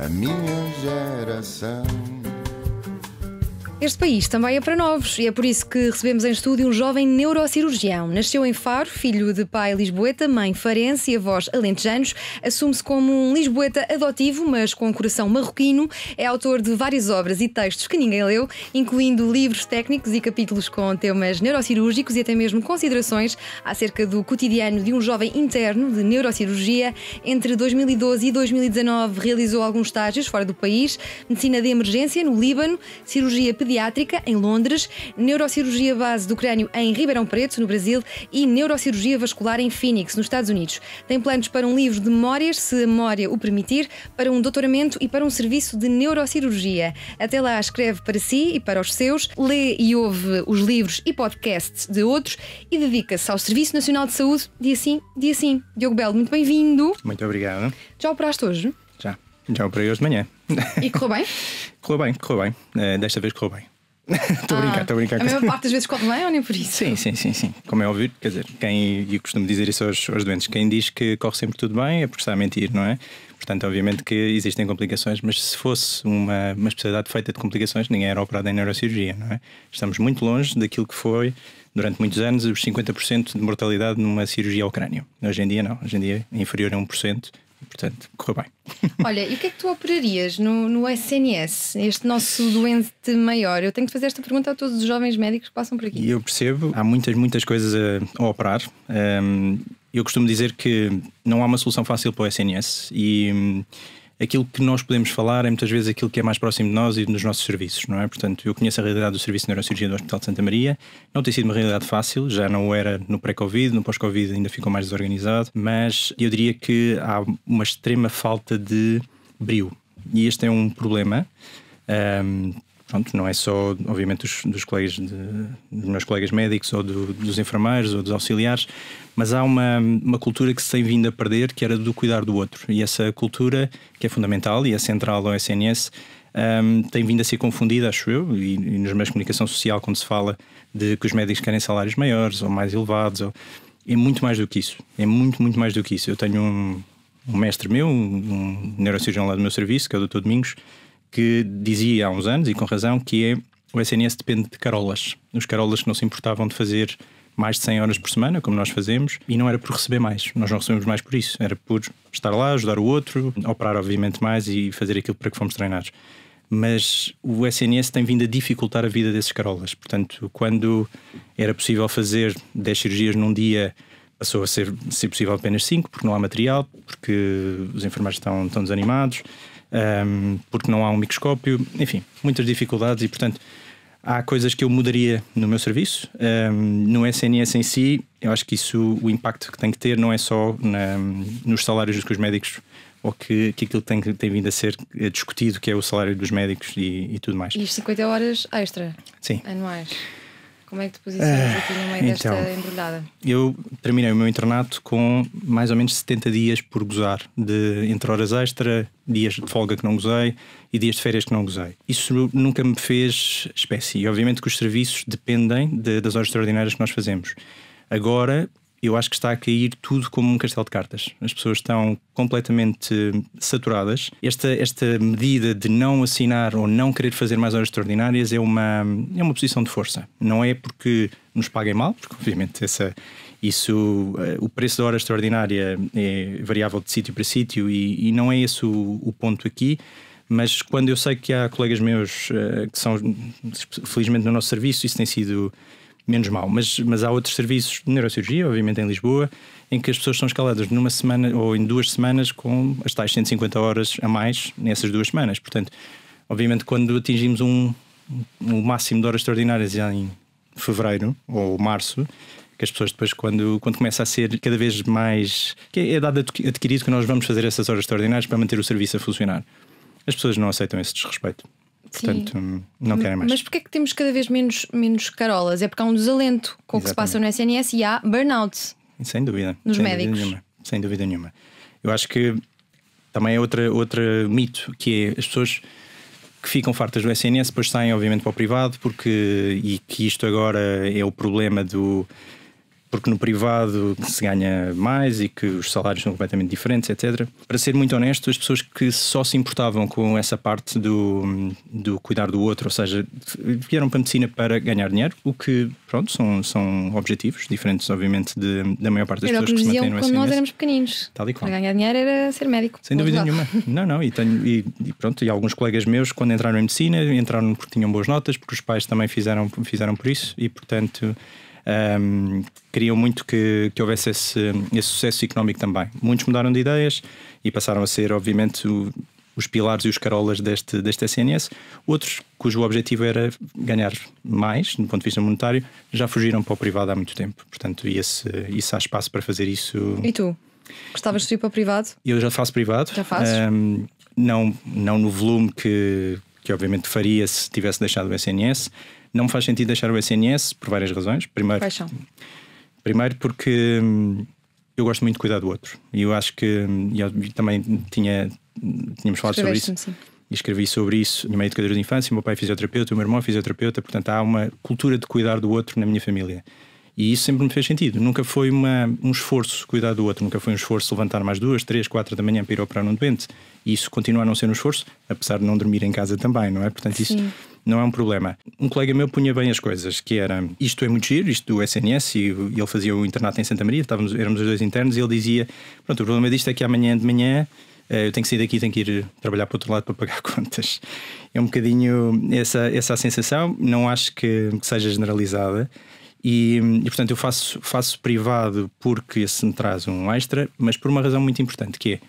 a minha geração. Este país também é para novos e é por isso que recebemos em estúdio um jovem neurocirurgião. Nasceu em Faro, filho de pai lisboeta, mãe farense e avós alentejanos. Assume-se como um lisboeta adotivo, mas com um coração marroquino. É autor de várias obras e textos que ninguém leu, incluindo livros técnicos e capítulos com temas neurocirúrgicos e até mesmo considerações acerca do cotidiano de um jovem interno de neurocirurgia. Entre 2012 e 2019 realizou alguns estágios fora do país, medicina de emergência no Líbano, cirurgia pediátrica em Londres, neurocirurgia base do crânio em Ribeirão Preto, no Brasil, e neurocirurgia vascular em Phoenix, nos Estados Unidos. Tem planos para um livro de memórias, se a memória o permitir, para um doutoramento e para um serviço de neurocirurgia. Até lá escreve para si e para os seus, lê e ouve os livros e podcasts de outros e dedica-se ao Serviço Nacional de Saúde dia sim, dia sim. Diogo Belo, muito bem-vindo. Muito obrigado. Já operaste hoje? Já operei hoje de manhã. E correu bem? Correu bem. Desta vez correu bem. Estou a brincar. A maior parte das vezes corre bem ou nem por isso? Sim. Como é óbvio, quer dizer, eu costumo dizer isso aos doentes, quem diz que corre sempre tudo bem é porque está a mentir, não é? Portanto, obviamente que existem complicações, mas se fosse uma especialidade feita de complicações, ninguém era operado em neurocirurgia, não é? Estamos muito longe daquilo que foi, durante muitos anos, os 50% de mortalidade numa cirurgia ao crânio. Hoje em dia não, hoje em dia é inferior a 1%. Portanto, correu bem. Olha, e o que é que tu operarias no SNS, este nosso doente maior? Eu tenho de fazer esta pergunta a todos os jovens médicos que passam por aqui. E eu percebo, há muitas coisas a operar. Eu costumo dizer que não há uma solução fácil para o SNS e aquilo que nós podemos falar é muitas vezes aquilo que é mais próximo de nós e dos nossos serviços, não é? Portanto, eu conheço a realidade do Serviço de Neurocirurgia do Hospital de Santa Maria. Não tem sido uma realidade fácil, já não o era no pré-Covid, no pós-Covid ainda ficou mais desorganizado, mas eu diria que há uma extrema falta de brio. E este é um problema. Pronto, não é só, obviamente, dos colegas dos meus colegas médicos ou dos enfermeiros ou dos auxiliares, mas há uma cultura que se tem vindo a perder, que era do cuidar do outro. E essa cultura, que é fundamental e é central ao SNS, tem vindo a ser confundida, acho eu, e nos meios de comunicação social, quando se fala de que os médicos querem salários maiores ou mais elevados. É muito mais do que isso. É muito mais do que isso. Eu tenho um mestre meu, um neurocirurgião lá do meu serviço, que é o Dr. Domingos, que dizia há uns anos, e com razão, que o SNS depende de carolas. Os carolas que não se importavam de fazer mais de 100 horas por semana, como nós fazemos, e não era por receber mais. Nós não recebemos mais por isso. Era por estar lá, ajudar o outro, operar obviamente mais e fazer aquilo para que fomos treinados. Mas o SNS tem vindo a dificultar a vida desses carolas. Portanto, quando era possível fazer 10 cirurgias num dia, passou a ser possível apenas 5, porque não há material, porque os enfermeiros estão desanimados, porque não há um microscópio, enfim, muitas dificuldades. E portanto há coisas que eu mudaria no meu serviço. No SNS em si, eu acho que isso, o impacto que tem que ter não é só nos salários que os médicos, ou que aquilo que tem vindo a ser discutido, que é o salário dos médicos e tudo mais. E as 50 horas extra? Sim. Anuais? Como é que te posicionas aqui no meio desta embrulhada? Eu terminei o meu internato com mais ou menos 70 dias por gozar, entre horas extra, dias de folga que não gozei e dias de férias que não gozei. Isso nunca me fez espécie. E obviamente que os serviços dependem das horas extraordinárias que nós fazemos. Agora, eu acho que está a cair tudo como um castelo de cartas. As pessoas estão completamente saturadas. Esta medida de não assinar ou não querer fazer mais horas extraordinárias é uma posição de força. Não é porque nos paguem mal, porque obviamente o preço da hora extraordinária é variável de sítio para sítio e não é esse o ponto aqui. Mas quando eu sei que há colegas meus que são, felizmente no nosso serviço, isso tem sido menos mal, mas há outros serviços de neurocirurgia, obviamente em Lisboa, em que as pessoas são escaladas numa semana ou em 2 semanas com as tais 150 horas a mais nessas 2 semanas. Portanto, obviamente quando atingimos um máximo de horas extraordinárias em fevereiro ou março, que as pessoas depois quando começa a ser cada vez mais, que é dado adquirido que nós vamos fazer essas horas extraordinárias para manter o serviço a funcionar, as pessoas não aceitam esse desrespeito. Portanto, sim, não querem mais. Mas porquê é que temos cada vez menos carolas? É porque há um desalento com o que se passa no SNS e há burnout. Sem dúvida. Nos médicos. Sem dúvida nenhuma. Eu acho que também é outro mito, que é as pessoas que ficam fartas do SNS depois saem obviamente para o privado, e que isto agora é o problema porque no privado se ganha mais e que os salários são completamente diferentes, etc. Para ser muito honesto, as pessoas que só se importavam com essa parte do cuidar do outro, ou seja, vieram para a medicina para ganhar dinheiro, o que, pronto, são objetivos diferentes, obviamente, da maior parte das pessoas que se mantêm no SNS. Quando nós éramos pequeninos. Tal e qual. Para ganhar dinheiro era ser médico. Sem dúvida nenhuma. Não, e pronto, e alguns colegas meus, quando entraram em medicina, entraram porque tinham boas notas, porque os pais também fizeram por isso, e portanto queriam muito que houvesse esse sucesso económico também. Muitos mudaram de ideias e passaram a ser, obviamente, os pilares e os carolas deste SNS. Outros, cujo objetivo era ganhar mais, do ponto de vista monetário, já fugiram para o privado há muito tempo. Portanto, isso há espaço para fazer isso. E tu? Gostavas de ir para o privado? Eu já faço privado. Já fazes? Não no volume que obviamente faria se tivesse deixado o SNS. Não me faz sentido deixar o SNS por várias razões. Primeiro porque eu gosto muito de cuidar do outro. E eu acho que eu também tínhamos falado sobre isso. Sim. E escrevi sobre isso. Minha mãe é educadora de infância, o meu pai é fisioterapeuta, o meu irmão é fisioterapeuta. Portanto, há uma cultura de cuidar do outro na minha família. E isso sempre me fez sentido. Nunca foi um esforço cuidar do outro. Nunca foi um esforço levantar mais 2, 3, 4 da manhã para ir operar um doente. E isso continua a não ser um esforço, apesar de não dormir em casa também, não é? Portanto, isso não é um problema. Um colega meu punha bem as coisas, que era: isto é muito giro, isto do SNS, e ele fazia o internato em Santa Maria, éramos os dois internos, e ele dizia: pronto, o problema disto é que amanhã de manhã eu tenho que sair daqui, tenho que ir trabalhar para o outro lado para pagar contas. É um bocadinho essa a sensação. Não acho que seja generalizada. E portanto eu faço privado porque esse me traz um extra, mas por uma razão muito importante, que é: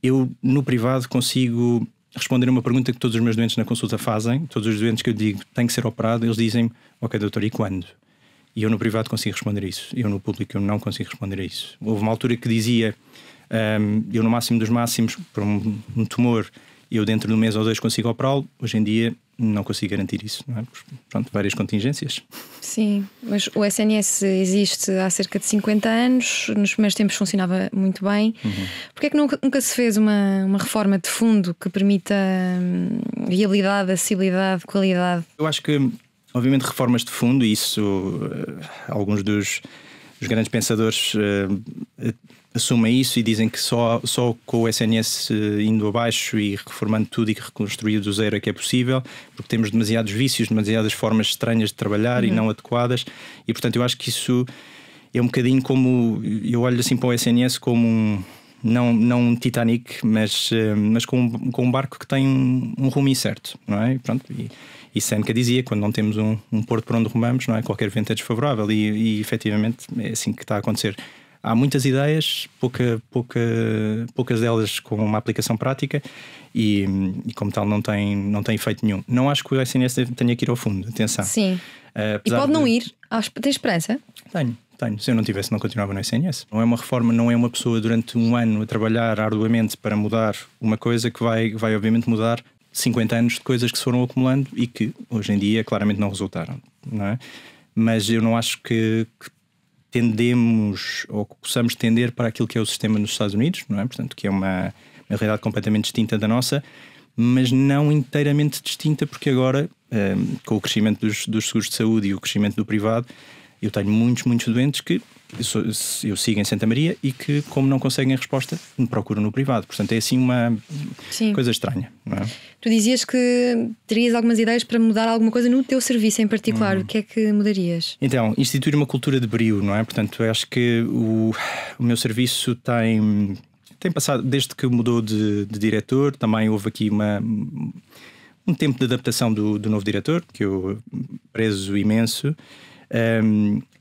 eu no privado consigo responder a uma pergunta que todos os meus doentes na consulta fazem. Todos os doentes que eu digo tem que ser operado, eles dizem: ok, doutor, e quando? E eu no privado consigo responder a isso. Eu no público eu não consigo responder a isso. Houve uma altura que dizia, eu no máximo dos máximos, para um tumor, eu dentro de um mês ou 2 consigo operá-lo. Hoje em dia não consigo garantir isso, não é? Pronto, várias contingências. Sim, mas o SNS existe há cerca de 50 anos. Nos primeiros tempos funcionava muito bem. Porquê é que nunca se fez uma reforma de fundo que permita viabilidade, acessibilidade, qualidade? Eu acho que, obviamente, reformas de fundo, e isso alguns dos grandes pensadores assumem isso e dizem que só com o SNS indo abaixo e reformando tudo e reconstruindo do zero é que é possível, porque temos demasiados vícios, demasiadas formas estranhas de trabalhar e não adequadas, e portanto eu acho que isso é um bocadinho como, eu olho assim para o SNS como não um Titanic, mas com um barco que tem um rumo incerto, não é? E Seneca dizia: quando não temos um porto por onde rumamos, não é? Qualquer vento é desfavorável, e efetivamente é assim que está a acontecer. Há muitas ideias, poucas delas com uma aplicação prática, e como tal não tem efeito nenhum. Não acho que o SNS tenha que ir ao fundo, atenção. Sim. E pode não ir? Tem esperança? Tenho. Se eu não tivesse, não continuava no SNS. Não é uma reforma, não é uma pessoa durante um ano a trabalhar arduamente para mudar uma coisa que vai obviamente mudar 50 anos de coisas que se foram acumulando e que hoje em dia claramente não resultaram, não é? Mas eu não acho que tendemos ou que possamos tender para aquilo que é o sistema nos Estados Unidos, não é? Portanto, que é uma realidade completamente distinta da nossa, mas não inteiramente distinta, porque agora, com o crescimento dos seguros de saúde e o crescimento do privado, eu tenho muitos doentes que eu sigo em Santa Maria e que, como não conseguem resposta, me procuram no privado. Portanto, é assim uma coisa estranha, não é? Tu dizias que terias algumas ideias para mudar alguma coisa no teu serviço em particular. O que é que mudarias? Então, instituir uma cultura de brio, não é? Portanto, eu acho que o meu serviço tem passado, desde que mudou de diretor, também houve aqui um tempo de adaptação do novo diretor, que eu prezo imenso.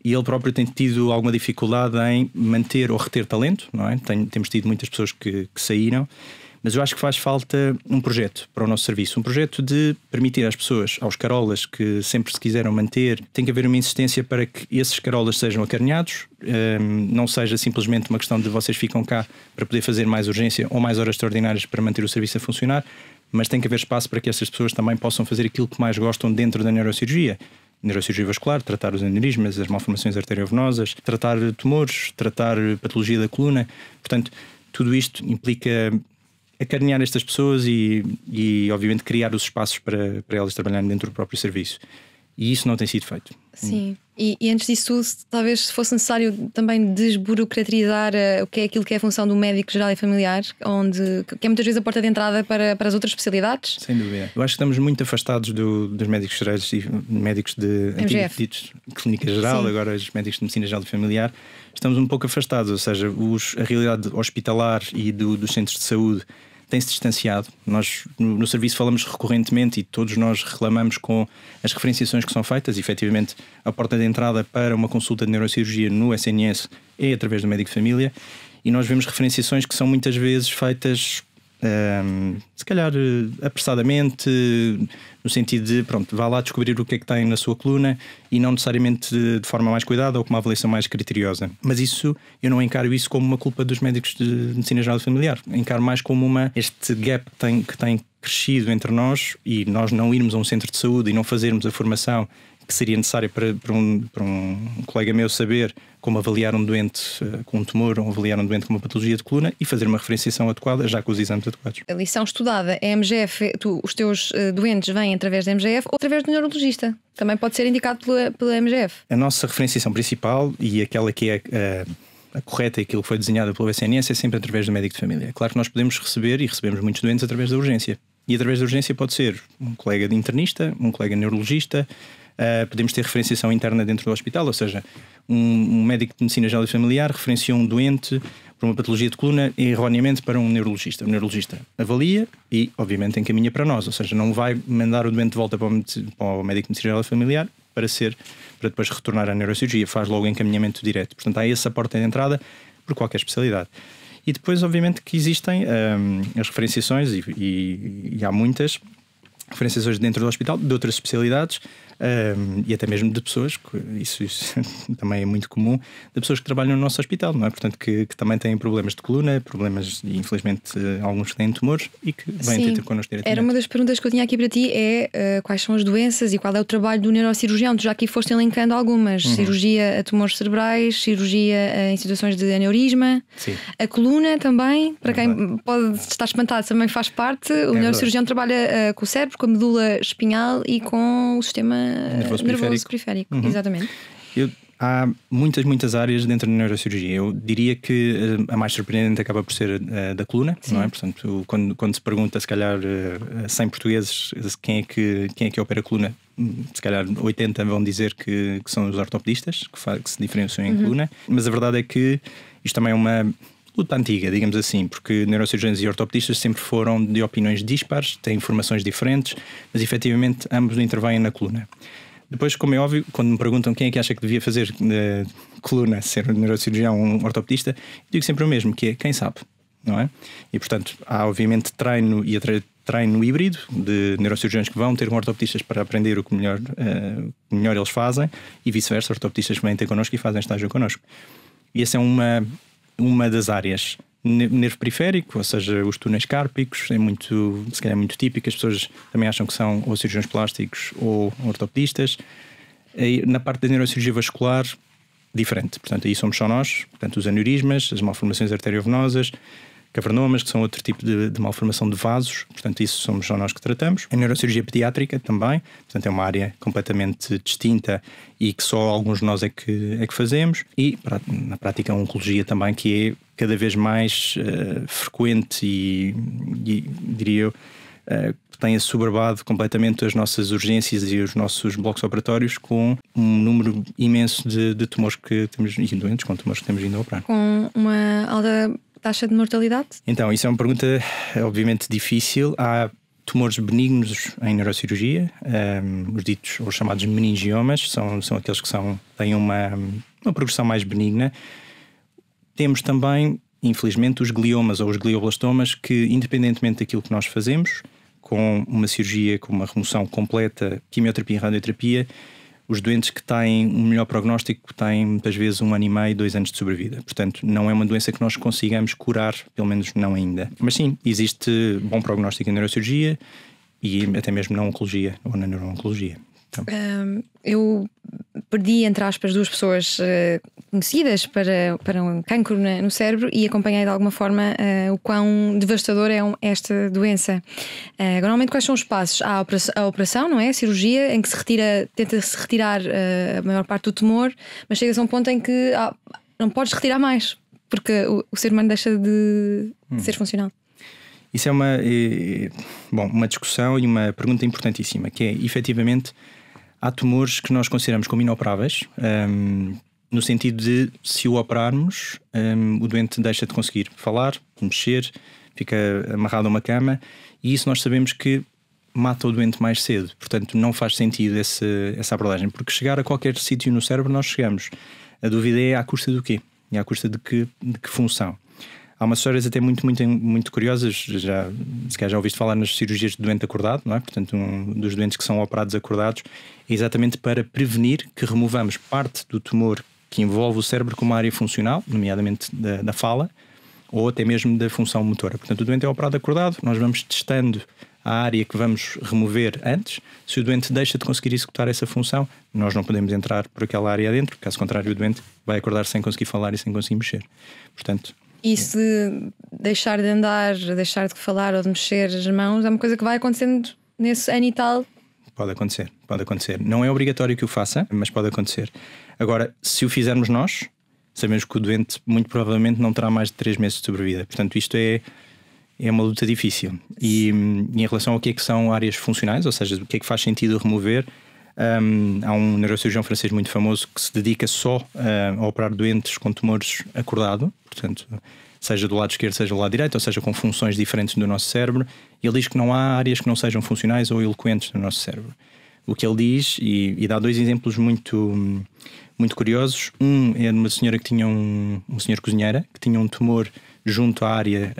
E ele próprio tem tido alguma dificuldade em manter ou reter talento, não é? Temos tido muitas pessoas que saíram, mas eu acho que faz falta um projeto para o nosso serviço, um projeto de permitir às pessoas, aos carolas que sempre se quiseram manter, tem que haver uma insistência para que esses carolas sejam acarinhados, não seja simplesmente uma questão de vocês ficam cá para poder fazer mais urgência ou mais horas extraordinárias para manter o serviço a funcionar, mas tem que haver espaço para que essas pessoas também possam fazer aquilo que mais gostam dentro da neurocirurgia vascular, tratar os aneurismas, as malformações arteriovenosas, tratar tumores, tratar patologia da coluna. Portanto, tudo isto implica acarinhar estas pessoas e obviamente criar os espaços para elas trabalharem dentro do próprio serviço. E isso não tem sido feito. Sim. E antes disso tudo, talvez fosse necessário também desburocratizar o que é aquilo que é a função do médico geral e familiar, que é muitas vezes a porta de entrada para as outras especialidades. Sem dúvida. Eu acho que estamos muito afastados dos médicos gerais e médicos de antigos clínica geral, sim. Agora os médicos de medicina geral e familiar. Estamos um pouco afastados, ou seja, a realidade hospitalar e dos centros de saúde tem-se distanciado. Nós no serviço falamos recorrentemente e todos nós reclamamos com as referenciações que são feitas. E, efetivamente, a porta de entrada para uma consulta de neurocirurgia no SNS é através do médico de família, e nós vemos referenciações que são muitas vezes feitas se calhar apressadamente, no sentido de pronto, vá lá descobrir o que é que tem na sua coluna, e não necessariamente de forma mais cuidada ou com uma avaliação mais criteriosa. Mas isso, eu não encaro isso como uma culpa dos médicos de medicina geral e familiar. Encaro mais como este gap que tem crescido entre nós, e nós não irmos a um centro de saúde e não fazermos a formação que seria necessária para um colega meu saber como avaliar um doente com um tumor ou avaliar um doente com uma patologia de coluna e fazer uma referenciação adequada, já com os exames adequados. A lição estudada é MGF, os teus doentes vêm através da MGF ou através do neurologista. Também pode ser indicado pela MGF. A nossa referenciação principal e aquela que é a correta e aquilo que foi desenhada pelo SNS é sempre através do médico de família. Claro que nós podemos receber e recebemos muitos doentes através da urgência. E através da urgência pode ser um colega de internista, um colega neurologista. Podemos ter referenciação interna dentro do hospital, ou seja, um médico de medicina geral e familiar referenciou um doente por uma patologia de coluna erroneamente para um neurologista. O neurologista avalia e, obviamente, encaminha para nós, ou seja, não vai mandar o doente de volta para o médico de medicina geral e familiar para depois retornar à neurocirurgia, faz logo o encaminhamento direto. Portanto, há essa porta de entrada por qualquer especialidade. E depois, obviamente, que existem as referenciações, e há muitas referenciações dentro do hospital de outras especialidades, e até mesmo de pessoas, isso também é muito comum, de pessoas que trabalham no nosso hospital, não é? Portanto, que também têm problemas de coluna, e infelizmente alguns que têm tumores e que vêm ter connosco diretamente. Era uma das perguntas que eu tinha aqui para ti, quais são as doenças e qual é o trabalho do neurocirurgião? Tu já aqui foste elencando algumas, cirurgia a tumores cerebrais, cirurgia em situações de aneurisma. Sim. A coluna também, para quem pode estar espantado, também faz parte. O neurocirurgião trabalha com o cérebro, com a medula espinhal e com o sistema nervoso periférico. Exatamente. Há muitas áreas dentro da neurocirurgia. Eu diria que a mais surpreendente acaba por ser a da coluna, não é? Portanto, quando se pergunta, se calhar, a 100 portugueses quem é que opera a coluna, se calhar 80 vão dizer que são os ortopedistas, que se diferenciam em coluna. Mas a verdade é que isto também é uma luta antiga, digamos assim, porque neurocirurgiões e ortopedistas sempre foram de opiniões dispares, têm formações diferentes, mas efetivamente ambos intervêm na coluna. Depois, como é óbvio, quando me perguntam quem é que acha que devia fazer coluna, ser um neurocirurgião ou um ortopedista, digo sempre o mesmo, que é quem sabe, não é? E portanto há obviamente treino híbrido de neurocirurgiões que vão ter com ortopedistas para aprender o que melhor eles fazem, e vice-versa, ortopedistas que vêm ter connosco e fazem estágio connosco. E essa é uma das áreas. Nervo periférico, ou seja, os túneis cárpicos, se calhar é muito típico. As pessoas também acham que são ou cirurgiões plásticos ou ortopedistas. E na parte da neurocirurgia vascular, diferente. Portanto, aí somos só nós. Portanto, os aneurismas, as malformações arteriovenosas, cavernomas, que são outro tipo de malformação de vasos. Portanto, isso somos só nós que tratamos. A neurocirurgia pediátrica também. Portanto, é uma área completamente distinta e que só alguns de nós é que fazemos. E, na prática, a oncologia também, que é cada vez mais frequente e diria eu, tem assoberbado completamente as nossas urgências e os nossos blocos operatórios, com um número imenso de tumores que temos, e doentes com tumores que temos vindo a operar. Com uma alta taxa de mortalidade? Então, isso é uma pergunta obviamente difícil. Há tumores benignos em neurocirurgia, os chamados meningiomas, são aqueles que têm uma progressão mais benigna. Temos também, infelizmente, os gliomas ou os glioblastomas, que, independentemente daquilo que nós fazemos, com uma cirurgia, com uma remoção completa, quimioterapia e radioterapia, os doentes que têm um melhor prognóstico têm muitas vezes 1 ano e meio, 2 anos de sobrevida. Portanto, não é uma doença que nós consigamos curar, pelo menos não ainda. Mas sim, existe bom prognóstico em neurocirurgia e até mesmo na oncologia ou na neuro-oncologia. Então. Eu perdi, entre aspas, duas pessoas conhecidas para um cancro no cérebro e acompanhei de alguma forma o quão devastador é esta doença. Normalmente, quais são os passos? Há a operação, não é? A cirurgia, em que tenta-se retirar a maior parte do tumor, mas chega-se a um ponto em que não podes retirar mais, porque o ser humano deixa de ser funcional. Isso é uma discussão e uma pergunta importantíssima, que é, efetivamente, há tumores que nós consideramos como inoperáveis, no sentido de, se o operarmos, o doente deixa de conseguir falar, mexer, fica amarrado a uma cama, e isso nós sabemos que mata o doente mais cedo. Portanto, não faz sentido essa abordagem, porque chegar a qualquer sítio no cérebro nós chegamos. A dúvida é à custa do quê? E à custa de que função? Há umas histórias até muito curiosas, se calhar já ouviste falar nas cirurgias de doente acordado, não é? Portanto, dos doentes que são operados acordados, é exatamente para prevenir que removamos parte do tumor que envolve o cérebro como área funcional, nomeadamente da fala, ou até mesmo da função motora. Portanto, o doente é operado acordado, nós vamos testando a área que vamos remover antes. Se o doente deixa de conseguir executar essa função, nós não podemos entrar por aquela área adentro, caso contrário o doente vai acordar sem conseguir falar e sem conseguir mexer. Portanto, e se deixar de andar, deixar de falar ou de mexer as mãos, é uma coisa que vai acontecendo nesse ano e tal? Pode acontecer. Não é obrigatório que o faça, mas pode acontecer. Agora, se o fizermos nós, sabemos que o doente muito provavelmente não terá mais de 3 meses de sobrevida. Portanto, isto é uma luta difícil. E em relação ao que é que são áreas funcionais, ou seja, o que é que faz sentido remover, há um neurocirurgião francês muito famoso que se dedica só a operar doentes com tumores acordado, portanto, seja do lado esquerdo, seja do lado direito, ou seja, com funções diferentes do nosso cérebro. Ele diz que não há áreas que não sejam funcionais ou eloquentes no nosso cérebro. O que ele diz, e dá 2 exemplos muito curiosos. Um é de uma senhora que tinha uma senhora cozinheira que tinha um tumor junto à área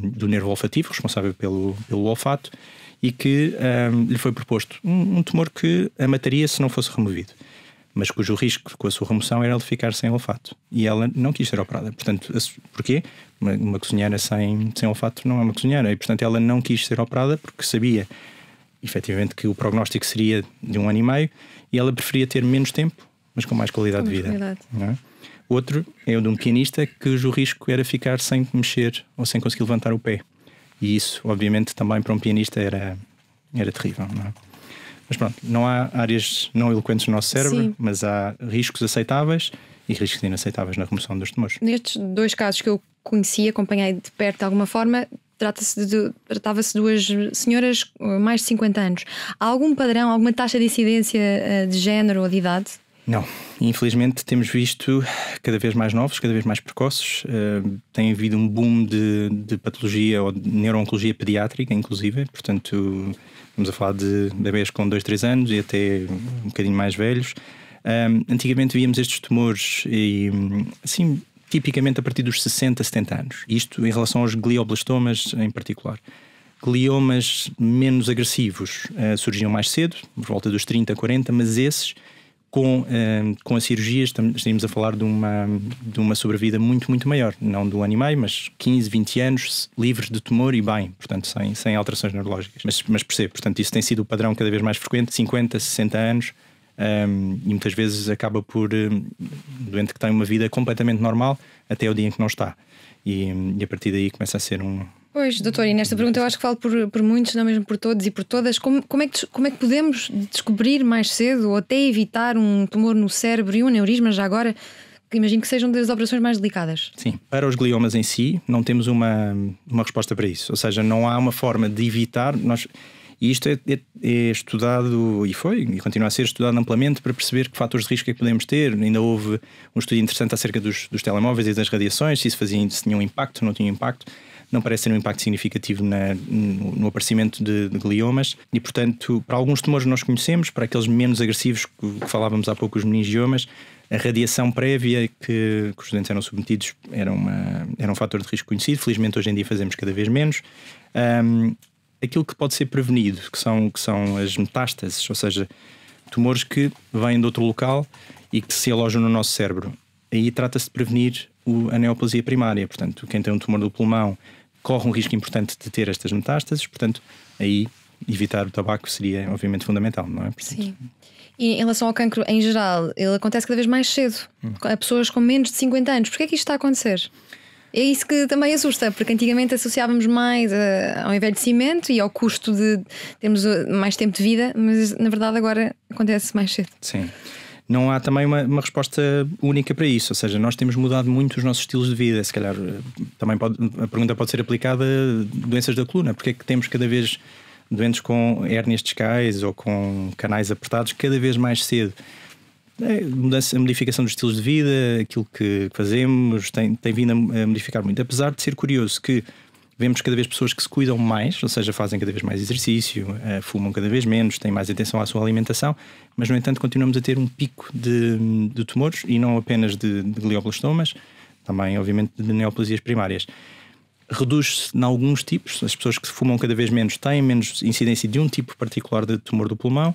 do nervo olfativo, responsável pelo olfato, e que lhe foi proposto um tumor que a mataria se não fosse removido, mas cujo risco com a sua remoção era ele ficar sem olfato. E ela não quis ser operada. Portanto, porquê? Uma cozinheira sem olfato não é uma cozinheira. E, portanto, ela não quis ser operada porque sabia, efetivamente, que o prognóstico seria de 1 ano e meio, e ela preferia ter menos tempo, mas com mais qualidade de vida. Não é? Outro é o de um pianista cujo risco era ficar sem mexer ou sem conseguir levantar o pé. E isso, obviamente, também para um pianista era terrível, não é? Mas pronto, não há áreas não eloquentes no nosso cérebro, sim, mas há riscos aceitáveis e riscos inaceitáveis na remoção dos tumores. Nestes 2 casos que eu conheci, acompanhei de perto de alguma forma, tratava-se de 2 senhoras mais de 50 anos. Há algum padrão, alguma taxa de incidência de género ou de idade? Não, infelizmente temos visto cada vez mais novos, cada vez mais precoces. Tem havido um boom de patologia ou de neuro-oncologia pediátrica, inclusive. Portanto, estamos a falar de bebês com 2, 3 anos e até um bocadinho mais velhos. Antigamente víamos estes tumores assim, tipicamente a partir dos 60, 70 anos. Isto em relação aos glioblastomas em particular. Gliomas menos agressivos surgiam mais cedo, por volta dos 30, 40, mas esses, com a cirurgia, estaríamos a falar de uma sobrevida muito, muito maior. Não de 1 ano e meio, mas 15, 20 anos livres de tumor e bem, portanto, sem alterações neurológicas. Mas percebo, portanto, isso tem sido o padrão cada vez mais frequente, 50, 60 anos, e muitas vezes acaba por doente que tem uma vida completamente normal até o dia em que não está. E a partir daí começa a ser Pois, doutor, e nesta pergunta eu acho que falo por muitos, não mesmo por todos e por todas. Como é que podemos descobrir mais cedo ou até evitar um tumor no cérebro e um aneurisma já agora, que imagino que sejam das operações mais delicadas? Sim, para os gliomas em si não temos uma resposta para isso. Ou seja, não há uma forma de evitar. E isto é estudado e continua a ser estudado amplamente para perceber que fatores de risco é que podemos ter. Ainda houve um estudo interessante acerca dos telemóveis e das radiações, se tinha um impacto, não tinha impacto. Não parece ter um impacto significativo no aparecimento de gliomas e, portanto, para alguns tumores nós conhecemos, para aqueles menos agressivos que falávamos há pouco, os meningiomas, a radiação prévia que os doentes eram submetidos era um fator de risco conhecido. Felizmente hoje em dia fazemos cada vez menos. Aquilo que pode ser prevenido, que são as metástases, ou seja, tumores que vêm de outro local e que se alojam no nosso cérebro. Aí trata-se de prevenir a neoplasia primária. Portanto, quem tem um tumor do pulmão corre um risco importante de ter estas metástases. Portanto, aí evitar o tabaco seria obviamente fundamental, não é? Portanto, sim. E em relação ao cancro em geral, ele acontece cada vez mais cedo, a pessoas com menos de 50 anos. Porquê é que isto está a acontecer? É isso que também assusta, porque antigamente associávamos mais ao envelhecimento e ao custo de termos mais tempo de vida, mas na verdade agora acontece mais cedo. Sim. Não há também uma resposta única para isso, ou seja, nós temos mudado muito os nossos estilos de vida. Se calhar também a pergunta pode ser aplicada a doenças da coluna. Porque é que temos cada vez doentes com hérnias discais ou com canais apertados cada vez mais cedo? A modificação dos estilos de vida, aquilo que fazemos, tem vindo a modificar muito. Apesar de ser curioso que vemos cada vez pessoas que se cuidam mais, ou seja, fazem cada vez mais exercício, fumam cada vez menos, têm mais atenção à sua alimentação, mas no entanto continuamos a ter um pico de tumores, e não apenas de glioblastomas, também obviamente de neoplasias primárias. Reduz-se em alguns tipos, as pessoas que fumam cada vez menos têm menos incidência de um tipo particular de tumor do pulmão.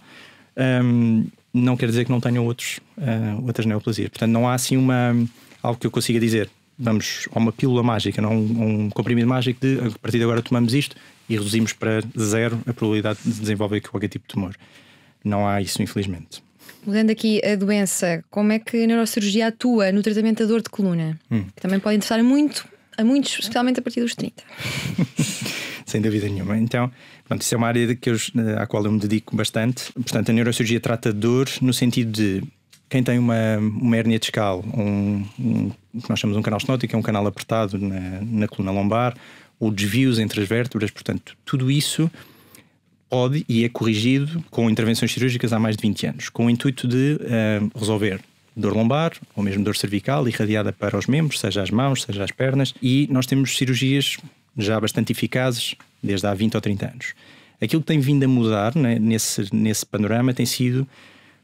Não quer dizer que não tenham outras neoplasias. Portanto, não há assim algo que eu consiga dizer. Vamos a uma pílula mágica, não um comprimido mágico de a partir de agora tomamos isto e reduzimos para 0 a probabilidade de desenvolver qualquer tipo de tumor. Não há isso, infelizmente. Mudando aqui a doença, como é que a neurocirurgia atua no tratamento da dor de coluna? Que também pode interessar a muitos, especialmente a partir dos 30. Sem dúvida nenhuma. Então, pronto, isso é uma área à qual eu me dedico bastante. Portanto, a neurocirurgia trata de dor no sentido de quem tem uma hérnia discal, o que nós chamamos de um canal estenótico, que é um canal apertado na coluna lombar, ou desvios entre as vértebras. Portanto, tudo isso pode e é corrigido com intervenções cirúrgicas há mais de 20 anos, com o intuito de resolver dor lombar ou mesmo dor cervical irradiada para os membros, seja as mãos, seja as pernas, e nós temos cirurgias já bastante eficazes desde há 20 ou 30 anos. Aquilo que tem vindo a mudar, né, nesse panorama tem sido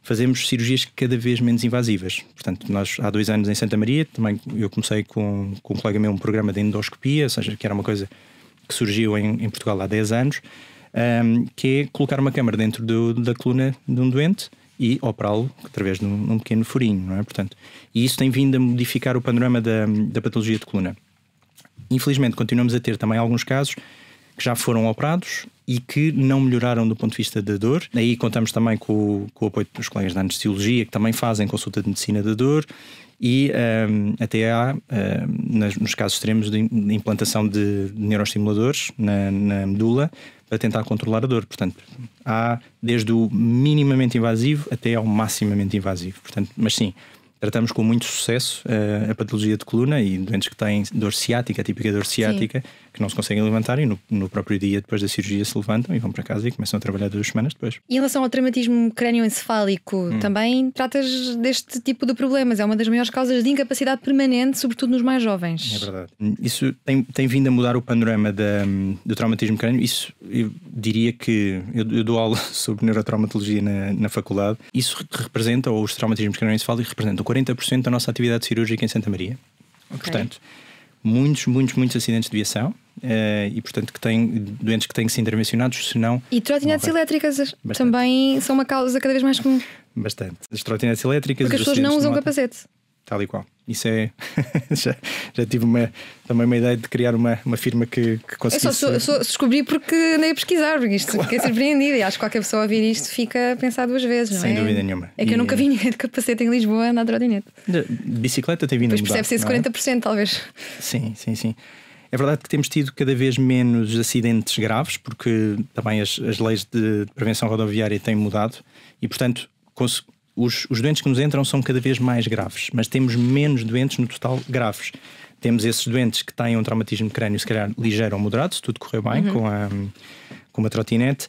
fazermos cirurgias cada vez menos invasivas. Portanto, nós há 2 anos em Santa Maria, também eu comecei com um colega meu um programa de endoscopia, ou seja, que era uma coisa que surgiu em Portugal há 10 anos, que é colocar uma câmara dentro da coluna de um doente e operá-lo através de um pequeno furinho, não é? Portanto, e isso tem vindo a modificar o panorama da patologia de coluna. Infelizmente, continuamos a ter também alguns casos que já foram operados e que não melhoraram do ponto de vista da dor. Aí contamos também com o apoio dos colegas da anestesiologia, que também fazem consulta de medicina da dor, e até há, nos casos extremos, de implantação de neuroestimuladores na medula para tentar controlar a dor. Portanto, há desde o minimamente invasivo até ao maximamente invasivo. Portanto, mas sim, tratamos com muito sucesso a patologia de coluna e doentes que têm dor ciática, a típica dor ciática, que não se conseguem levantar e no próprio dia depois da cirurgia se levantam e vão para casa e começam a trabalhar 2 semanas depois. E em relação ao traumatismo crânioencefálico, também tratas deste tipo de problemas? É uma das maiores causas de incapacidade permanente, sobretudo nos mais jovens. É verdade. Isso tem vindo a mudar o panorama do traumatismo crânio. Isso eu diria que eu dou aula sobre neurotraumatologia na faculdade. Isso representa, ou os traumatismos crânioencefálicos representam 40% da nossa atividade cirúrgica em Santa Maria. Okay. Portanto, muitos acidentes de viação e, portanto, doentes que têm que ser intervencionados, senão... E trotinetes elétricas também são uma causa cada vez mais comum. Bastante. As trotinetes elétricas... Porque as pessoas não usam capacete. Tal e qual. Isso é... já tive também uma ideia de criar uma firma que conseguisse... Eu só descobri porque andei a pesquisar, porque isto fiquei surpreendida e acho que qualquer pessoa a ouvir isto fica a pensar 2 vezes, não é? Sem dúvida nenhuma. É que eu nunca vi ninguém de capacete em Lisboa andar de trotinete. De bicicleta tem vindo a mudar. Depois percebe-se esse 40%, talvez. Sim. É verdade que temos tido cada vez menos acidentes graves, porque também as leis de prevenção rodoviária têm mudado e, portanto, os doentes que nos entram são cada vez mais graves, mas temos menos doentes no total graves. Temos esses doentes que têm um traumatismo de crânio, se calhar ligeiro ou moderado, se tudo correu bem com uma trotinete,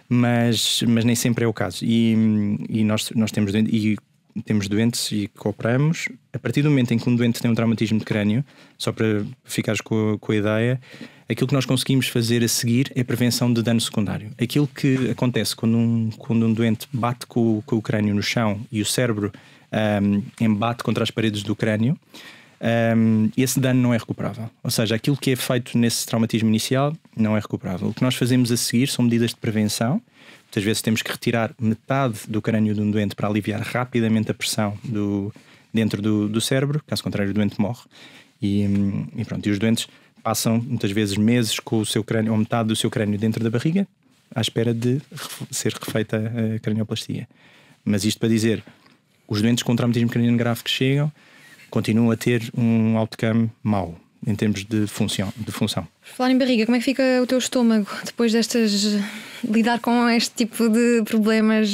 mas nem sempre é o caso. E nós temos doentes e cooperamos. A partir do momento em que um doente tem um traumatismo de crânio, só para ficares com a ideia, aquilo que nós conseguimos fazer a seguir é a prevenção de dano secundário. Aquilo que acontece quando um doente bate com o crânio no chão e o cérebro embate contra as paredes do crânio, esse dano não é recuperável. Ou seja, aquilo que é feito nesse traumatismo inicial não é recuperável. O que nós fazemos a seguir são medidas de prevenção. Muitas vezes temos que retirar metade do crânio de um doente para aliviar rapidamente a pressão dentro do cérebro, caso contrário o doente morre. E os doentes passam muitas vezes meses com o seu crânio, ou metade do seu crânio dentro da barriga, à espera de ser refeita a cranioplastia. Mas isto para dizer, os doentes com traumatismo craniano grave que chegam continuam a ter um outcome mau em termos de função. Por falar em barriga, como é que fica o teu estômago depois lidar com este tipo de problemas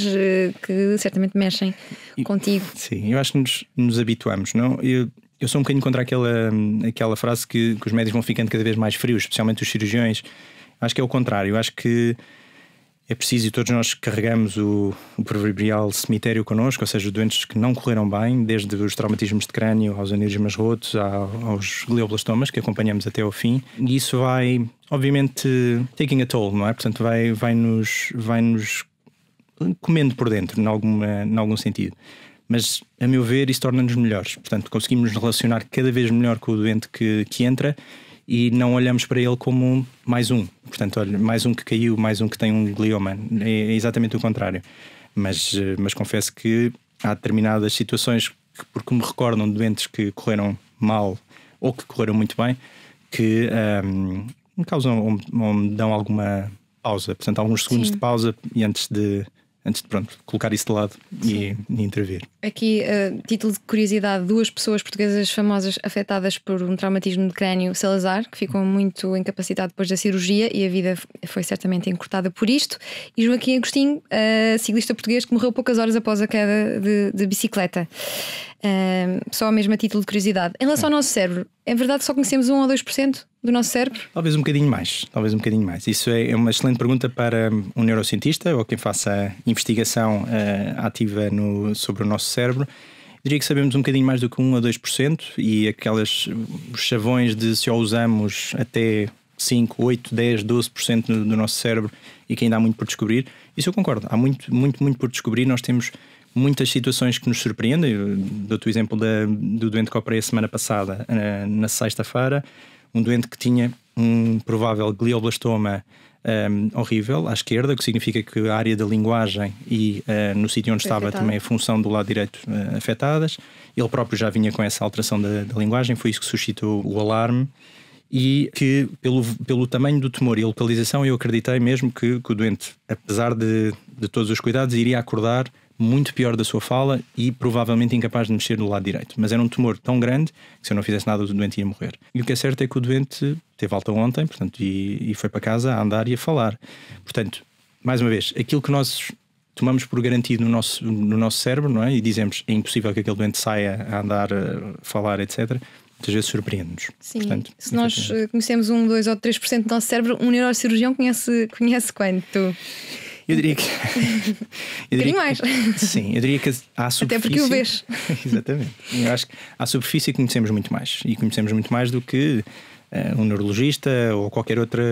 que certamente mexem contigo? Sim, eu acho que nos habituamos, não? Eu sou um bocadinho contra aquela frase que os médicos vão ficando cada vez mais frios, especialmente os cirurgiões. Acho que é o contrário. Eu acho que é preciso, e todos nós carregamos o proverbial cemitério connosco, ou seja, os doentes que não correram bem, desde os traumatismos de crânio aos aneurismas rotos, aos glioblastomas, que acompanhamos até ao fim. E isso vai, obviamente, taking a toll, não é? Portanto, vai-nos comendo por dentro, em algum sentido. Mas, a meu ver, isso torna-nos melhores. Portanto, conseguimos nos relacionar cada vez melhor com o doente que entra e não olhamos para ele como mais um. Portanto, olha, mais um que caiu, mais um que tem um glioma. É exatamente o contrário. Mas confesso que há determinadas situações porque me recordam de doentes que correram mal ou que correram muito bem, que me causam ou me dão alguma pausa. Portanto, alguns segundos de pausa e antes de colocar isso de lado e intervir. Aqui, título de curiosidade, 2 pessoas portuguesas famosas afetadas por um traumatismo de crânio, Salazar, que ficou muito incapacitado depois da cirurgia e a vida foi certamente encurtada por isto, e Joaquim Agostinho, ciclista português que morreu poucas horas após a queda de bicicleta. Só mesmo a título de curiosidade. Em relação ao nosso cérebro, é verdade que só conhecemos 1 ou 2% do nosso cérebro? Talvez um bocadinho mais. Isso é uma excelente pergunta para um neurocientista ou quem faça investigação ativa sobre o nosso cérebro. Diria que sabemos um bocadinho mais do que 1 a 2%, e os chavões de se usamos até 5, 8, 10, 12% do nosso cérebro e que ainda há muito por descobrir. Isso eu concordo. Há muito por descobrir. Nós temos muitas situações que nos surpreendem. Eu dou-te o exemplo do doente que operei a semana passada, na sexta-feira. Um doente que tinha um provável glioblastoma horrível à esquerda, o que significa que a área da linguagem e no sítio onde estava também a função do lado direito afetadas. Ele próprio já vinha com essa alteração da linguagem, foi isso que suscitou o alarme. E que pelo tamanho do tumor e a localização, eu acreditei mesmo que o doente, apesar de todos os cuidados, iria acordar muito pior da sua fala e provavelmente incapaz de mexer do lado direito. Mas era um tumor tão grande que se eu não fizesse nada o doente ia morrer. E o que é certo é que o doente teve alta ontem, portanto, e foi para casa a andar e a falar. Portanto, mais uma vez, aquilo que nós tomamos por garantido no nosso cérebro, não é? E dizemos é impossível que aquele doente saia a andar, a falar, etc., muitas vezes surpreende-nos. Sim, portanto, se nós conhecemos 1, 2 ou 3% do nosso cérebro, um neurocirurgião conhece quanto? Eu diria que. Mais. Sim, eu diria que à superfície. Até porque o vês. Exatamente. Eu acho que à superfície conhecemos muito mais. E conhecemos muito mais do que um neurologista ou qualquer outro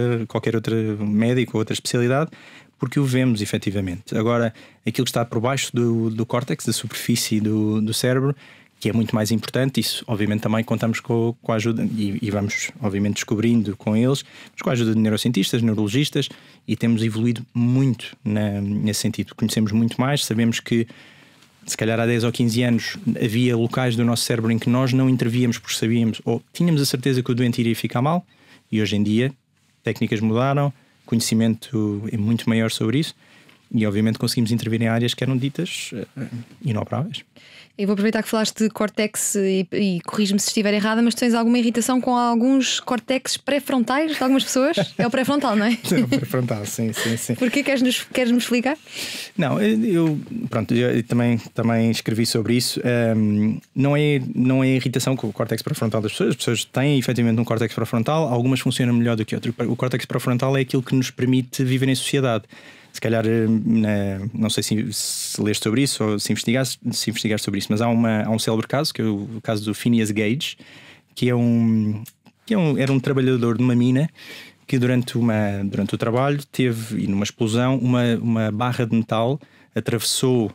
médico ou outra especialidade, porque o vemos efetivamente. Agora, aquilo que está por baixo do córtex, da superfície do cérebro, que é muito mais importante, isso obviamente também contamos com a ajuda e vamos obviamente descobrindo com eles, mas com a ajuda de neurocientistas, neurologistas, e temos evoluído muito nesse sentido. Conhecemos muito mais, sabemos que se calhar há 10 ou 15 anos havia locais do nosso cérebro em que nós não intervíamos porque sabíamos ou tínhamos a certeza que o doente iria ficar mal, e hoje em dia técnicas mudaram, conhecimento é muito maior sobre isso e obviamente conseguimos intervir em áreas que eram ditas inoperáveis. Eu vou aproveitar que falaste de córtex e corrige-me se estiver errada, mas tu tens alguma irritação com alguns córtex pré-frontais de algumas pessoas? É o pré-frontal, não é? É o pré-frontal, sim. Porquê? Queres-me explicar? Não, eu também escrevi sobre isso. Não é irritação com o córtex pré-frontal das pessoas. As pessoas têm efetivamente um córtex pré-frontal, algumas funcionam melhor do que outras. O córtex pré-frontal é aquilo que nos permite viver em sociedade. Se calhar, não sei se leste sobre isso ou se investigaste sobre isso, mas há um célebre caso, que é o caso do Phineas Gage, que era um trabalhador de uma mina que durante o trabalho teve, e numa explosão, uma barra de metal atravessou,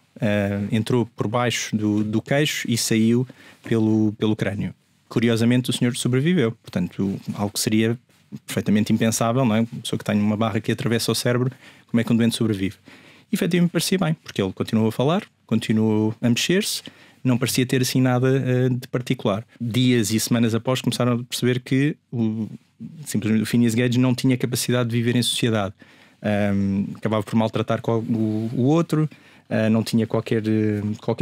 entrou por baixo do queixo e saiu pelo crânio. Curiosamente, o senhor sobreviveu. Portanto, algo que seria perfeitamente impensável, não é? Uma pessoa que tem uma barra que atravessa o cérebro, como é que um doente sobrevive? E efetivamente parecia bem, porque ele continuou a falar, continuou a mexer-se, não parecia ter assim nada de particular. Dias e semanas após começaram a perceber que simplesmente o Phineas Gage não tinha capacidade de viver em sociedade. acabava por maltratar o outro, não tinha qualquer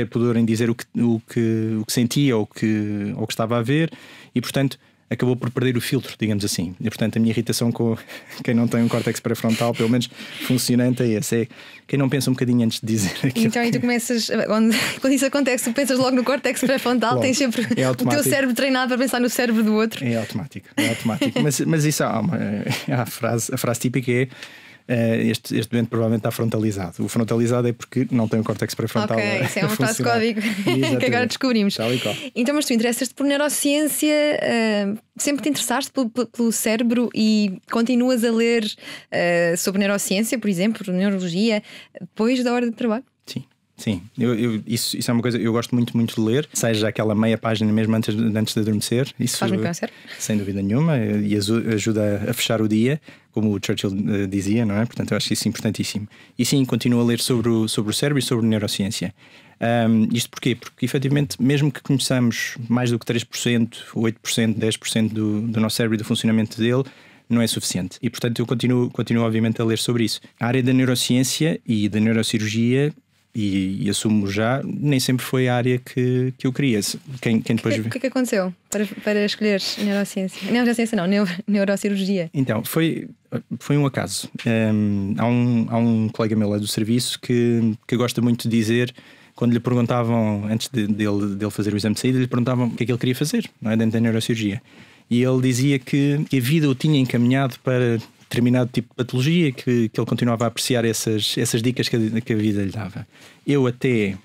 pudor em dizer o que sentia ou o que estava a ver, e portanto acabou por perder o filtro, digamos assim. E portanto a minha irritação com quem não tem um córtex pré-frontal, pelo menos funcionante, é esse: é quem não pensa um bocadinho antes de dizer aquilo. Então aí tu começas, quando isso acontece, tu pensas logo no córtex pré-frontal, tens sempre o teu cérebro treinado para pensar no cérebro do outro. É automático. Mas isso há a frase típica é: este doente provavelmente está frontalizado. O frontalizado é porque não tem o córtex pré-frontal. Ok, isso é uma frase código que agora descobrimos. Então, mas tu interessas-te por neurociência, sempre te interessaste pelo cérebro e continuas a ler sobre neurociência, por exemplo, neurologia, depois da hora de trabalho? Sim, isso é uma coisa. Eu gosto muito de ler, seja aquela meia página mesmo antes de adormecer. Isso faz muito bem, sério? Sem dúvida nenhuma, e ajuda a fechar o dia, como o Churchill dizia, não é? Portanto, eu acho isso importantíssimo. E sim, continuo a ler sobre o cérebro e sobre neurociência. Isto porquê? Porque efetivamente, mesmo que conheçamos mais do que 3%, 8%, 10% do nosso cérebro e do funcionamento dele, não é suficiente. E portanto eu continuo obviamente a ler sobre isso. A área da neurociência e da neurocirurgia, e assumo já, nem sempre foi a área que eu queria. Quem depois... O que é que aconteceu para escolher neurociência? Neurociência não, neurocirurgia. Então, foi um acaso. Há um colega meu lá do serviço que gosta muito de dizer, quando lhe perguntavam, antes dele fazer o exame de saída, lhe perguntavam o que é que ele queria fazer, não é, dentro da neurocirurgia. E ele dizia que a vida o tinha encaminhado para determinado tipo de patologia, que ele continuava a apreciar essas dicas que a vida lhe dava. Eu até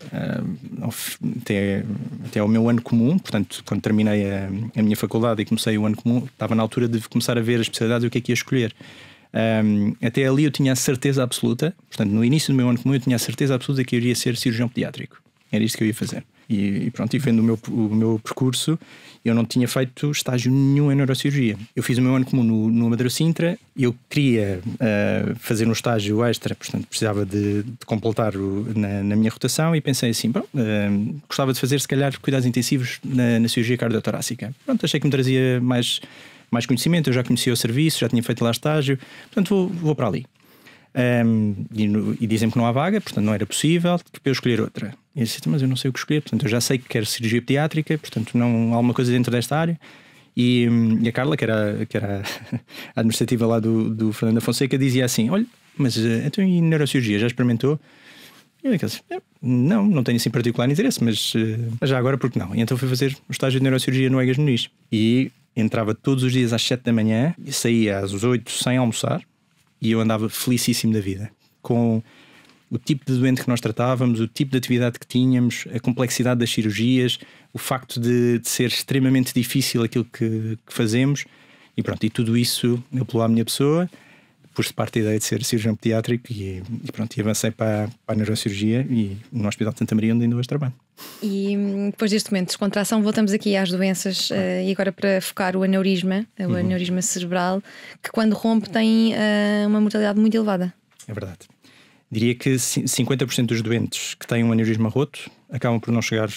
ao meu ano comum, portanto, quando terminei a minha faculdade e comecei o ano comum, estava na altura de começar a ver as especialidades e o que é que ia escolher. Até ali eu tinha a certeza absoluta, portanto, no início do meu ano comum eu tinha a certeza absoluta que eu iria ser cirurgião pediátrico. Era isto que eu ia fazer. E pronto, e vendo o meu percurso, eu não tinha feito estágio nenhum em neurocirurgia. Eu fiz o meu ano comum no Madeira Sintra. Eu queria fazer um estágio extra, portanto precisava de completar na minha rotação, e pensei assim, gostava de fazer se calhar cuidados intensivos na cirurgia cardiotorácica. Pronto, achei que me trazia mais conhecimento, eu já conhecia o serviço, já tinha feito lá estágio, portanto vou para ali. E dizem-me que não há vaga, portanto não era possível, para eu escolher outra. E eu disse, mas eu não sei o que escolher, portanto eu já sei que quero cirurgia pediátrica, portanto não há alguma coisa dentro desta área. E a Carla, que era a administrativa lá do Fernando da Fonseca, dizia assim, olha, mas então em neurocirurgia já experimentou? E eu disse, não tenho assim particular interesse, mas já agora porque não? E então fui fazer o estágio de neurocirurgia no Egas Muniz. E entrava todos os dias às 7 da manhã e saía às 8 sem almoçar. E eu andava felicíssimo da vida, com o tipo de doente que nós tratávamos, o tipo de atividade que tínhamos, a complexidade das cirurgias, o facto de ser extremamente difícil aquilo que fazemos. E pronto, e tudo isso apelou à minha pessoa, pus-se parte a ideia de ser cirurgião pediátrico e pronto, e avancei para a neurocirurgia, e no Hospital de Santa Maria, onde ainda hoje trabalho. E depois deste momento de descontração, voltamos aqui às doenças, e agora para focar o aneurisma, o aneurisma cerebral, que quando rompe tem uma mortalidade muito elevada. É verdade. Diria que 50% dos doentes que têm um aneurisma roto acabam por não chegar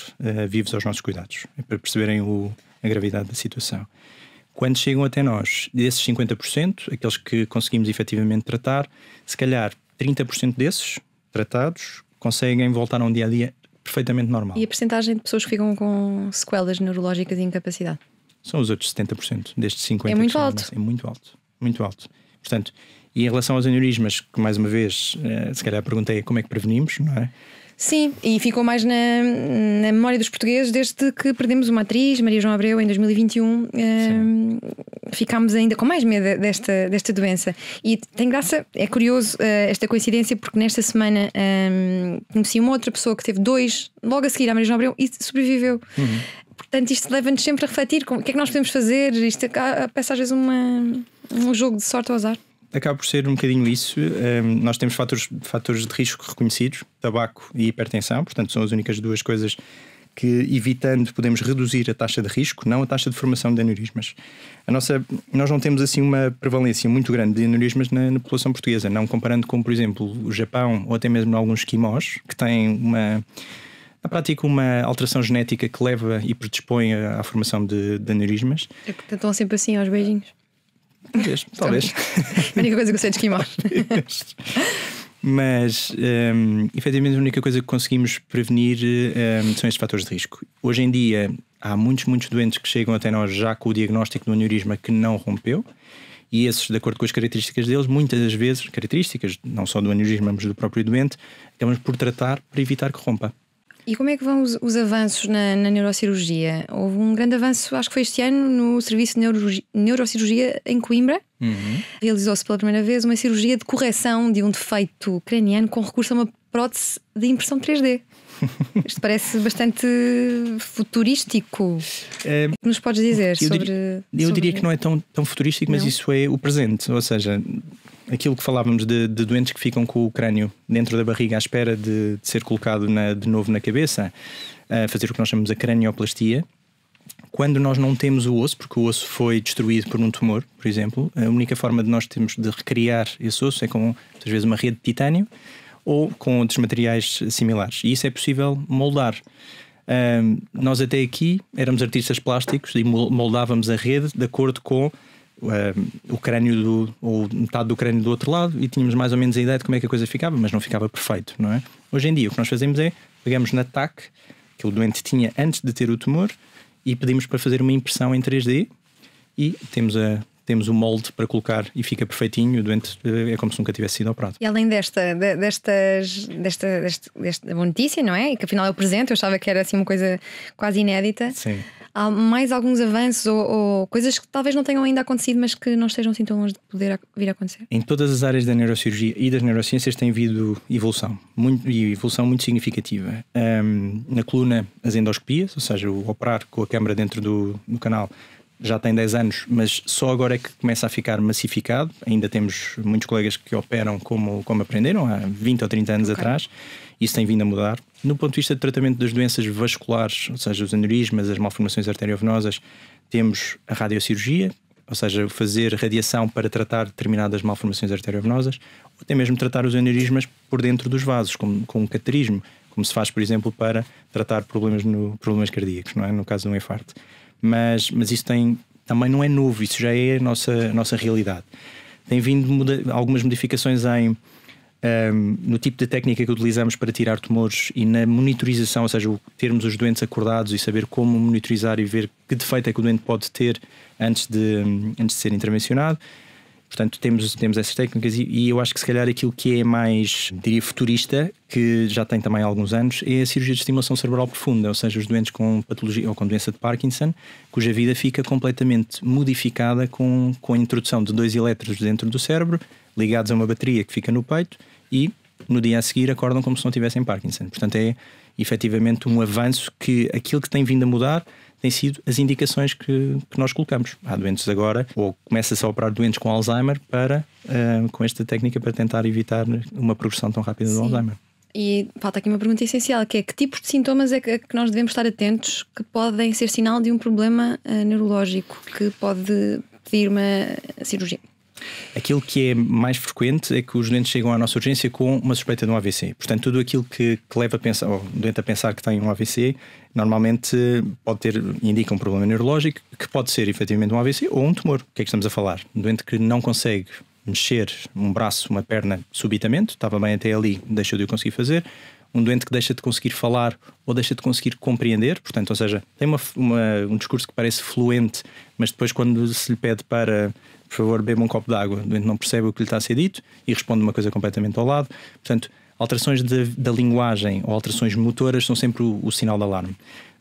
vivos aos nossos cuidados, para perceberem a gravidade da situação. Quando chegam até nós, desses 50%, aqueles que conseguimos efetivamente tratar, se calhar 30% desses tratados conseguem voltar a um dia-a-dia perfeitamente normal. E a percentagem de pessoas que ficam com sequelas neurológicas e incapacidade? São os outros 70% destes 50%. É muito alto. É muito alto, muito alto. Portanto, e em relação aos aneurismas, que mais uma vez, se calhar perguntei como é que prevenimos, não é? Sim, e ficou mais na memória dos portugueses desde que perdemos uma atriz, Maria João Abreu, em 2021. Ficámos ainda com mais medo desta doença. E tem graça, é curioso esta coincidência, porque nesta semana conheci uma outra pessoa que teve 2 logo a seguir à Maria João Abreu e sobreviveu. Portanto, isto leva-nos sempre a refletir o que é que nós podemos fazer. Isto parece às vezes um jogo de sorte ou azar. Acaba por ser um bocadinho isso. Nós temos fatores de risco reconhecidos, tabaco e hipertensão, portanto são as únicas 2 coisas que, evitando, podemos reduzir a taxa de risco, não a taxa de formação de aneurismas. Nós não temos assim uma prevalência muito grande de aneurismas na população portuguesa, não comparando com, por exemplo, o Japão ou até mesmo alguns esquimós, que têm na prática uma alteração genética que leva e predispõe à formação de aneurismas. Estão sempre assim aos beijinhos. Talvez. A única coisa que eu sei de esquimós. Mas, efetivamente, a única coisa que conseguimos prevenir são estes fatores de risco. Hoje em dia, há muitos doentes que chegam até nós já com o diagnóstico do aneurisma que não rompeu, e esses, de acordo com as características deles, muitas das vezes, características não só do aneurisma, mas do próprio doente, acabamos por tratar para evitar que rompa. E como é que vão os avanços na neurocirurgia? Houve um grande avanço, acho que foi este ano, no Serviço de Neurocirurgia em Coimbra. Realizou-se pela primeira vez uma cirurgia de correção de um defeito craniano com recurso a uma prótese de impressão 3D. Isto parece bastante futurístico. O que nos podes dizer sobre... Eu diria que não é tão futurístico, mas isso é o presente. Ou seja, aquilo que falávamos de doentes que ficam com o crânio dentro da barriga à espera de ser colocado de novo na cabeça, a fazer o que nós chamamos a cranioplastia. Quando nós não temos o osso, porque o osso foi destruído por um tumor, por exemplo, a única forma de nós termos de recriar esse osso é com, muitas vezes, uma rede de titânio ou com outros materiais similares. E isso é possível moldar. Nós até aqui éramos artistas plásticos e moldávamos a rede de acordo com o crânio ou metade do crânio do outro lado, e tínhamos mais ou menos a ideia de como é que a coisa ficava, mas não ficava perfeito, não é? Hoje em dia o que nós fazemos é, pegamos na TAC que o doente tinha antes de ter o tumor e pedimos para fazer uma impressão em 3D e temos o molde para colocar e fica perfeitinho. O doente é como se nunca tivesse sido operado. E além desta boa notícia, não é? E que afinal é o presente, eu achava que era assim uma coisa quase inédita. Sim. Há mais alguns avanços ou coisas que talvez não tenham ainda acontecido, mas que não estejam assim tão longe de poder vir a acontecer? Em todas as áreas da neurocirurgia e das neurociências tem havido evolução muito significativa. Na coluna, as endoscopias, ou seja, o operar com a câmara dentro do canal, já tem 10 anos, mas só agora é que começa a ficar massificado. Ainda temos muitos colegas que operam como aprenderam há 20 ou 30 anos atrás. Isso tem vindo a mudar. No ponto de vista de tratamento das doenças vasculares, ou seja, os aneurismas, as malformações arteriovenosas, temos a radiocirurgia, ou seja, fazer radiação para tratar determinadas malformações arteriovenosas, ou até mesmo tratar os aneurismas por dentro dos vasos, com um cateterismo, como se faz, por exemplo, para tratar problemas cardíacos, não é? No caso de um infarto. Mas isso também não é novo, isso já é a nossa realidade. Tem vindo algumas modificações no tipo de técnica que utilizamos para tirar tumores e na monitorização, ou seja, termos os doentes acordados e saber como monitorizar e ver que defeito é que o doente pode ter antes de ser intervencionado. Portanto, temos essas técnicas e eu acho que se calhar aquilo que é mais, diria, futurista, que já tem também há alguns anos, é a cirurgia de estimulação cerebral profunda, ou seja, os doentes com patologia ou com doença de Parkinson, cuja vida fica completamente modificada com a introdução de 2 elétrodos dentro do cérebro, ligados a uma bateria que fica no peito, e no dia a seguir acordam como se não tivessem Parkinson. Portanto, é efetivamente um avanço que aquilo que tem vindo a mudar tem sido as indicações que nós colocamos. Há doentes agora, ou começa-se a operar doentes com Alzheimer com esta técnica para tentar evitar uma progressão tão rápida do Alzheimer. E falta aqui uma pergunta essencial, que é: que tipos de sintomas é que nós devemos estar atentos que podem ser sinal de um problema neurológico que pode pedir uma cirurgia? Aquilo que é mais frequente é que os doentes chegam à nossa urgência com uma suspeita de um AVC. Portanto, tudo aquilo que leva o doente a pensar que tem um AVC, normalmente indica um problema neurológico, que pode ser efetivamente um AVC ou um tumor. O que é que estamos a falar? Um doente que não consegue mexer um braço, uma perna subitamente, estava bem até ali, deixou de o conseguir fazer. Um doente que deixa de conseguir falar ou deixa de conseguir compreender, portanto, ou seja, tem um discurso que parece fluente, mas depois quando se lhe pede para, por favor, beba um copo de água, o doente não percebe o que lhe está a ser dito e responde uma coisa completamente ao lado. Portanto, alterações da linguagem ou alterações motoras são sempre o sinal de alarme.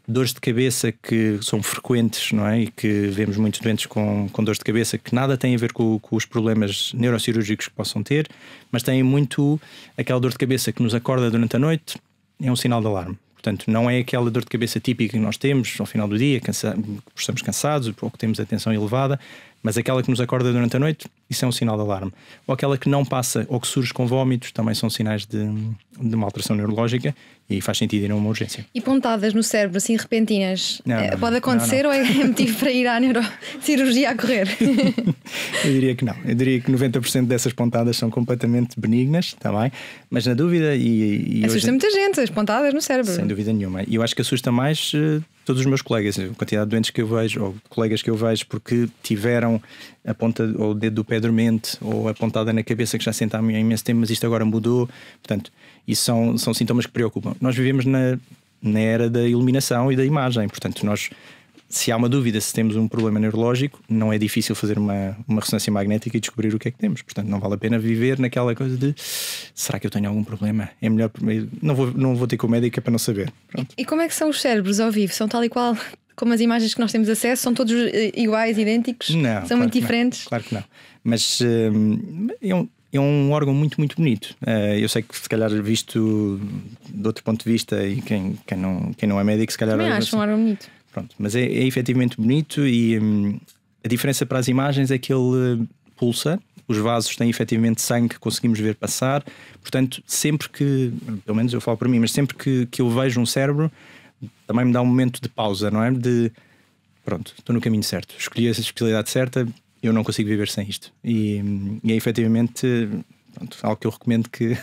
Dores de cabeça que são frequentes, não é? E que vemos muitos doentes com dores de cabeça que nada têm a ver com os problemas neurocirúrgicos que possam ter, mas têm muito aquela dor de cabeça que nos acorda durante a noite, é um sinal de alarme. Portanto, não é aquela dor de cabeça típica que nós temos ao final do dia, estamos cansados ou que temos a tensão elevada, mas aquela que nos acorda durante a noite, isso é um sinal de alarme. Ou aquela que não passa ou que surge com vômitos, também são sinais de uma alteração neurológica e faz sentido ir a uma urgência. E pontadas no cérebro, assim repentinas, Não, pode acontecer ou é motivo para ir à neurocirurgia a correr? Eu diria que não. Eu diria que 90% dessas pontadas são completamente benignas, está bem? Mas na dúvida assusta muita gente, as pontadas no cérebro. Sem dúvida nenhuma. E eu acho que assusta mais todos os meus colegas, a quantidade de doentes que eu vejo, ou colegas que eu vejo, porque tiveram a ponta ou o dedo do pé dormente, ou a pontada na cabeça que já senta há imenso tempo, mas isto agora mudou. Portanto, isso são sintomas que preocupam. Nós vivemos na era da iluminação e da imagem. Portanto, se há uma dúvida se temos um problema neurológico, não é difícil fazer uma ressonância magnética e descobrir o que é que temos. Portanto, não vale a pena viver naquela coisa de será que eu tenho algum problema? É melhor, não vou ter com o médico para não saber. Pronto. E como é que são os cérebros ao vivo? São tal e qual como as imagens que nós temos acesso? São todos iguais, idênticos? Não, são claro muito diferentes? Claro que não. Mas é um órgão muito, muito bonito. Eu sei que se calhar visto de outro ponto de vista, e quem não é médico se calhar... Também acho um órgão bonito. Pronto, mas é efetivamente bonito e a diferença para as imagens é que ele pulsa, os vasos têm efetivamente sangue que conseguimos ver passar. Portanto, sempre que, pelo menos eu falo para mim, mas sempre que eu vejo um cérebro, também me dá um momento de pausa, não é? De pronto, estou no caminho certo, escolhi a especialidade certa, eu não consigo viver sem isto. E é efetivamente pronto, algo que eu recomendo que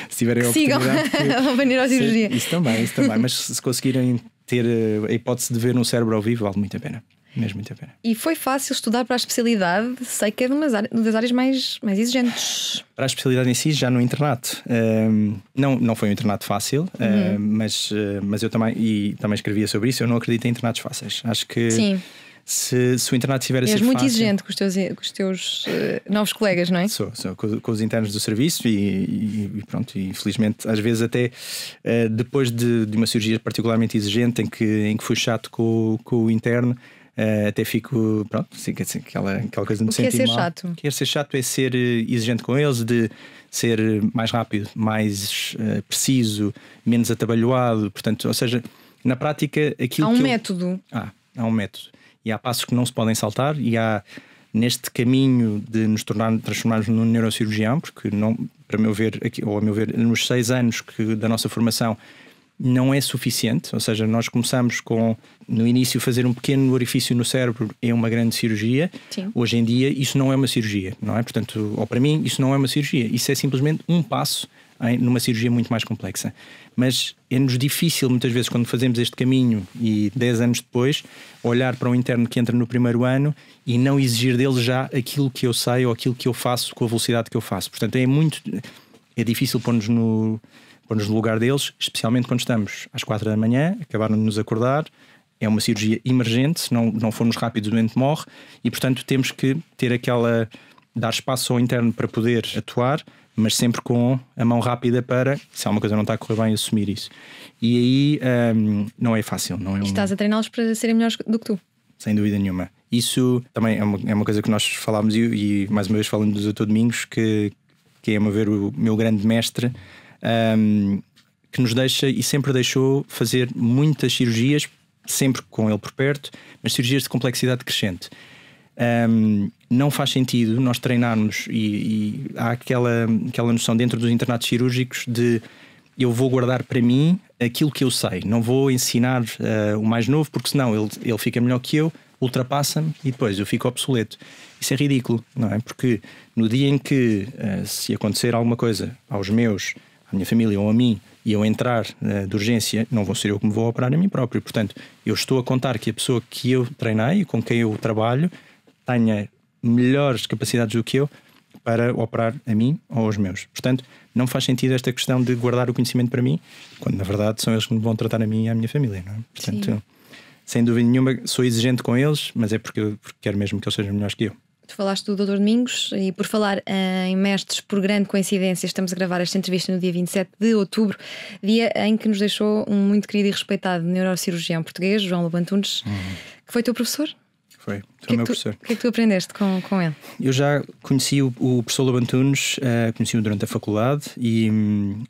se tiverem a oportunidade sigam a neurocirurgia. Isso também, mas se conseguirem ter a hipótese de ver um cérebro ao vivo, vale muito a pena. Mesmo muito a pena. E foi fácil estudar para a especialidade? Sei que é uma das áreas mais exigentes. Para a especialidade em si, já no internato, não foi um internato fácil, mas eu também escrevia sobre isso. Eu não acredito em internatos fáceis. Acho que sim. Se o internato tiver a ser muito fácil, exigente com os teus novos colegas, não é? Sou com os internos do serviço e pronto, e infelizmente às vezes até depois de uma cirurgia particularmente exigente em que fui chato com o interno, até fico, pronto, assim, aquela coisa de me sentir mal. Chato? Quer ser chato é ser exigente com eles, de ser mais rápido, mais preciso, menos atabalhoado. Portanto, ou seja, na prática aquilo há um método. Há um método. E há passos que não se podem saltar, e há neste caminho de nos transformarmos num neurocirurgião, porque não, para meu ver, ou a meu ver, nos 6 anos da nossa formação não é suficiente. Ou seja, nós começamos no início fazer um pequeno orifício no cérebro é uma grande cirurgia. Sim. Hoje em dia isso não é uma cirurgia, não é? Portanto, ou para mim isso não é uma cirurgia, isso é simplesmente um passo numa cirurgia muito mais complexa. Mas é-nos difícil muitas vezes quando fazemos este caminho e 10 anos depois olhar para um interno que entra no primeiro ano e não exigir dele já aquilo que eu sei ou aquilo que eu faço com a velocidade que eu faço. Portanto, é difícil pôr-nos no lugar deles, especialmente quando estamos às 4 da manhã, acabaram de nos acordar, é uma cirurgia emergente, se não formos rápidos o doente morre e portanto temos que ter dar espaço ao interno para poder atuar, mas sempre com a mão rápida para, se alguma coisa não está a correr bem, assumir isso. E aí não é fácil. E estás a treiná-los para serem melhores do que tu? Sem dúvida nenhuma. Isso também é uma coisa que nós falámos e mais uma vez falando do Dr. Domingos, que é, a meu ver, o meu grande mestre, que nos deixa e sempre deixou fazer muitas cirurgias, sempre com ele por perto, mas cirurgias de complexidade crescente. Não faz sentido nós treinarmos e há aquela noção dentro dos internatos cirúrgicos de eu vou guardar para mim aquilo que eu sei, não vou ensinar o mais novo, porque senão ele fica melhor que eu, ultrapassa-me e depois eu fico obsoleto. Isso é ridículo, não é? Porque no dia em que se acontecer alguma coisa aos meus, à minha família ou a mim, e eu entrar de urgência, não vou ser eu que me vou operar a mim próprio. Portanto, eu estou a contar que a pessoa que eu treinei, com quem eu trabalho, tenha melhores capacidades do que eu para operar a mim ou aos meus. Portanto, não faz sentido esta questão de guardar o conhecimento para mim, quando na verdade são eles que me vão tratar a mim e à minha família, não é? Portanto, sim, sem dúvida nenhuma, sou exigente com eles, mas é porque quero mesmo que eles sejam melhores que eu. Tu falaste do Dr. Domingos e por falar em mestres, por grande coincidência, estamos a gravar esta entrevista no dia 27 de outubro, dia em que nos deixou um muito querido e respeitado neurocirurgião português, João Lobo Antunes, que foi teu professor? Foi o meu professor. O que é que tu aprendeste com ele? Eu já conheci o professor Lobo Antunes, conheci-o durante a faculdade e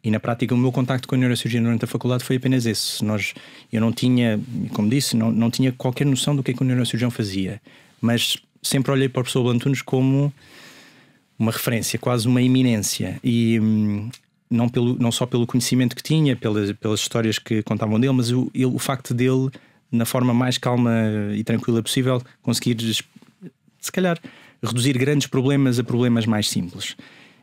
na prática o meu contacto com a neurocirurgia durante a faculdade foi apenas esse. Eu não tinha, como disse, não tinha qualquer noção do que é que o neurocirurgião fazia, mas sempre olhei para o professor Lobo Antunes como uma referência, quase uma eminência. E não só pelo conhecimento que tinha, pelas histórias que contavam dele, mas o facto dele, na forma mais calma e tranquila possível, conseguir, se calhar, reduzir grandes problemas a problemas mais simples.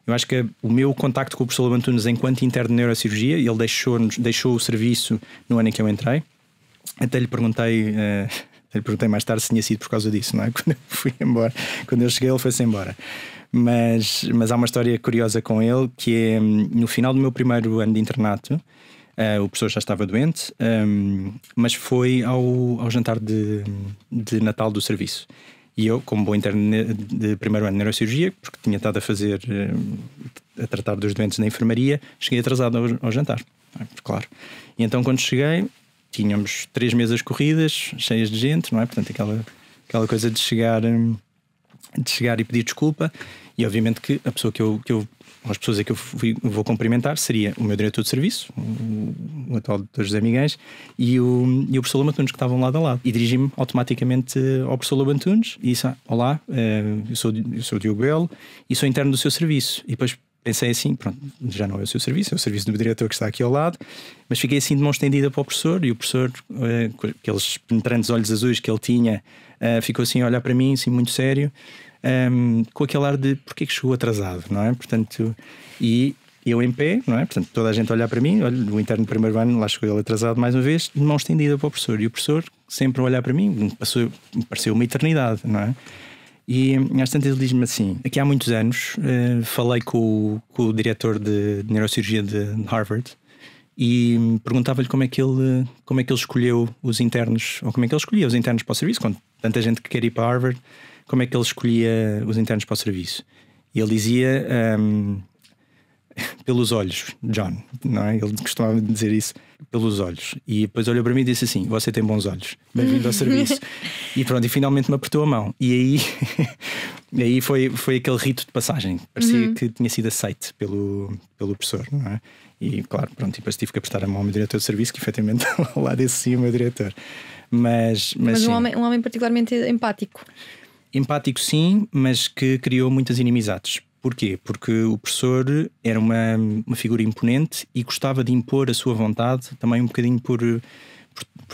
Eu acho que o meu contacto com o professor Lobo Antunes enquanto interno de neurocirurgia, ele deixou o serviço no ano em que eu entrei. Até lhe perguntei mais tarde se tinha sido por causa disso, não é? Quando eu fui embora, quando eu cheguei, ele foi-se embora. Mas há uma história curiosa com ele, que é no final do meu primeiro ano de internato, o professor já estava doente, mas foi ao jantar de Natal do serviço. E eu, como bom interno de primeiro ano de neurocirurgia, porque tinha estado a tratar dos doentes na enfermaria, cheguei atrasado ao jantar, claro. E então, quando cheguei, tínhamos 3 mesas corridas, cheias de gente, não é? Portanto, aquela coisa de chegar e pedir desculpa. E obviamente que a pessoa as pessoas a que eu vou cumprimentar seria o meu diretor de serviço, o atual Dr. José Miguéis, e o professor Lobo Antunes, que estavam lado a lado. E dirigi-me automaticamente ao professor Lobo Antunes e disse: olá, eu sou o Diogo Belo e sou interno do seu serviço. E depois pensei assim: pronto, já não é o seu serviço, é o serviço do diretor que está aqui ao lado. Mas fiquei assim de mão estendida para o professor, e o professor, com aqueles penetrantes olhos azuis que ele tinha, ficou assim a olhar para mim, assim muito sério. Com aquele ar de porque é que chegou atrasado, não é? Portanto, e eu em pé, não é? Portanto, toda a gente a olhar para mim, olha, o interno do primeiro ano, lá chegou ele atrasado mais uma vez, de mão estendida para o professor, e o professor sempre a olhar para mim, pareceu uma eternidade, não é? E às tantas ele diz-me assim: aqui há muitos anos falei com o diretor de neurocirurgia de Harvard e perguntava-lhe como é que ele escolheu os internos, ou como é que ele escolhia os internos para o serviço, com tanta gente que quer ir para Harvard. Como é que ele escolhia os internos para o serviço? E ele dizia pelos olhos, John, não é? Ele costumava dizer isso, pelos olhos. E depois olhou para mim e disse assim: você tem bons olhos, bem-vindo ao serviço. E pronto, e finalmente me apertou a mão. E aí foi aquele rito de passagem. Parecia que tinha sido aceite pelo professor, não é? E claro, pronto, e depois tive que apertar a mão ao meu diretor de serviço, que efetivamente ao lado desse sim, o meu diretor. Mas um homem particularmente empático. Empático sim, mas que criou muitas inimizades. Porquê? Porque o professor era uma figura imponente e gostava de impor a sua vontade também um bocadinho por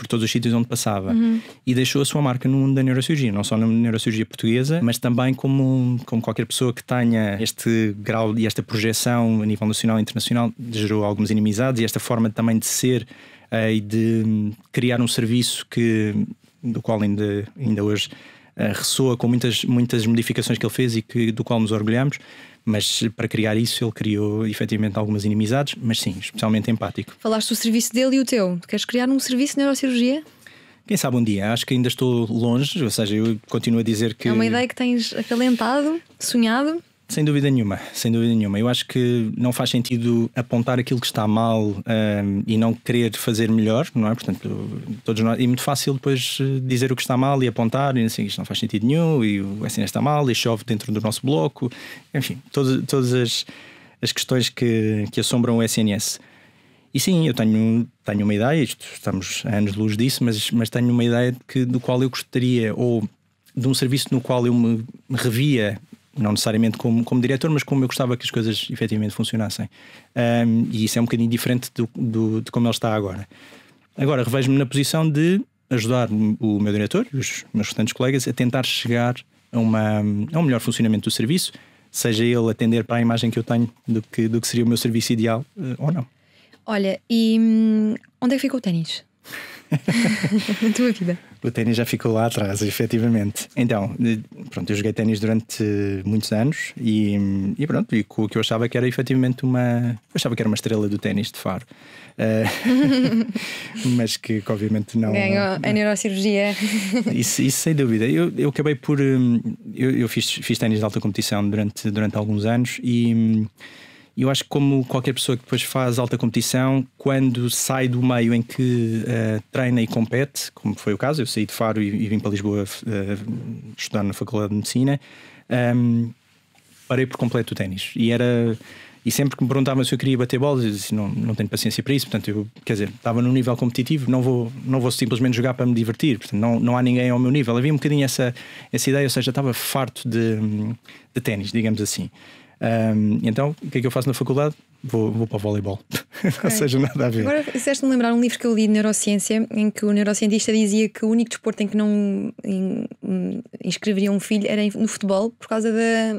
todos os sítios onde passava. E deixou a sua marca no mundo da neurocirurgia, não só na neurocirurgia portuguesa, mas também como qualquer pessoa que tenha este grau e esta projeção a nível nacional e internacional, gerou algumas inimizades, e esta forma também de ser e de criar um serviço do qual ainda hoje ressoa com muitas modificações que ele fez e do qual nos orgulhamos. Mas para criar isso ele criou efetivamente algumas inimizades, mas sim, especialmente empático. Falaste do serviço dele e o teu. Queres criar um serviço de neurocirurgia? Quem sabe um dia, acho que ainda estou longe, ou seja, eu continuo a dizer que... É uma ideia que tens acalentado, sonhado? Sem dúvida nenhuma, sem dúvida nenhuma. Eu acho que não faz sentido apontar aquilo que está mal e não querer fazer melhor, não é? Portanto, todos nós, é muito fácil depois dizer o que está mal e apontar, e assim, isto não faz sentido nenhum, e o SNS está mal, e chove dentro do nosso bloco, enfim, todas as questões que assombram o SNS. E sim, eu tenho uma ideia, estamos a anos de luz disso, mas tenho uma ideia do qual eu gostaria, ou de um serviço no qual eu me revia, não necessariamente como diretor, mas como eu gostava que as coisas efetivamente funcionassem. E isso é um bocadinho diferente de como ele está agora. Agora, revejo-me na posição de ajudar o meu diretor e os meus restantes colegas a tentar chegar a um melhor funcionamento do serviço, seja ele atender para a imagem que eu tenho do que seria o meu serviço ideal ou não. Olha, e onde é que ficou o ténis? Na tua vida? O ténis já ficou lá atrás, efetivamente. Então, pronto, eu joguei ténis durante muitos anos e pronto, e o que eu achava que era efetivamente eu achava que era uma estrela do ténis de Faro. Mas que obviamente não. Ganhou a neurocirurgia. Isso sem dúvida. Eu acabei por. Eu fiz ténis de alta competição durante alguns anos e. Eu acho que, como qualquer pessoa que depois faz alta competição, quando sai do meio em que treina e compete, como foi o caso, eu saí de Faro e vim para Lisboa estudar na Faculdade de Medicina, parei por completo o ténis. E sempre que me perguntavam se eu queria bater bolas, eu disse: não tenho paciência para isso. Portanto, estava num nível competitivo, não vou simplesmente jogar para me divertir. Portanto, não há ninguém ao meu nível. Havia um bocadinho essa ideia, ou seja, estava farto de ténis, digamos assim. Então, o que é que eu faço na faculdade? Vou para o voleibol. Ou seja, nada a ver. Agora, fizeste-me lembrar um livro que eu li de neurociência, em que o neurocientista dizia que o único desporto em que não inscreveria um filho era no futebol, por causa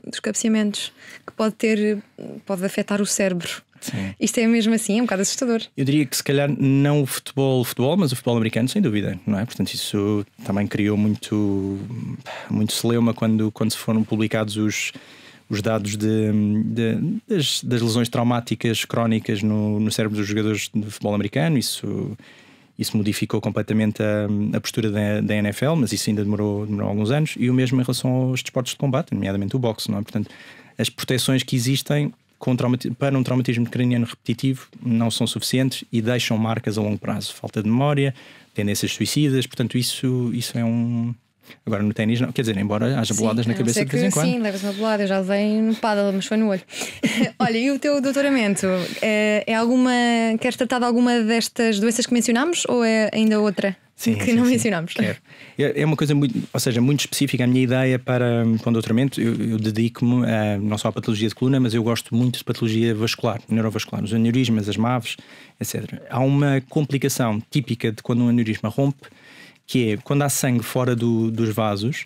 dos cabeceamentos, que pode afetar o cérebro. Sim. Isto é mesmo assim, é um bocado assustador. Eu diria que se calhar não o futebol, mas o futebol americano, sem dúvida, não é? Portanto, isso também criou muito celeuma quando se foram publicados os dados das lesões traumáticas crónicas no cérebro dos jogadores de futebol americano. Isso modificou completamente a postura da NFL, mas isso ainda demorou alguns anos. E o mesmo em relação aos desportos de combate, nomeadamente o boxe, não é? Portanto, as proteções que existem para um traumatismo craniano repetitivo não são suficientes e deixam marcas a longo prazo. Falta de memória, tendências suicidas, portanto isso é um... Agora no ténis não, quer dizer, embora haja boladas na cabeça de vez em quando. Sim, levas uma bolada, eu já levei no pádel, mas foi no olho. Olha, e o teu doutoramento? Queres tratar de alguma destas doenças que mencionámos ou é ainda outra? Sim, que não mencionámos. Quero. É uma coisa muito específica. A minha ideia para o doutoramento, eu dedico-me não só à patologia de coluna, mas eu gosto muito de patologia vascular, neurovascular, os aneurismas, as MAVs, etc. Há uma complicação típica de quando um aneurisma rompe, que é quando há sangue fora dos vasos.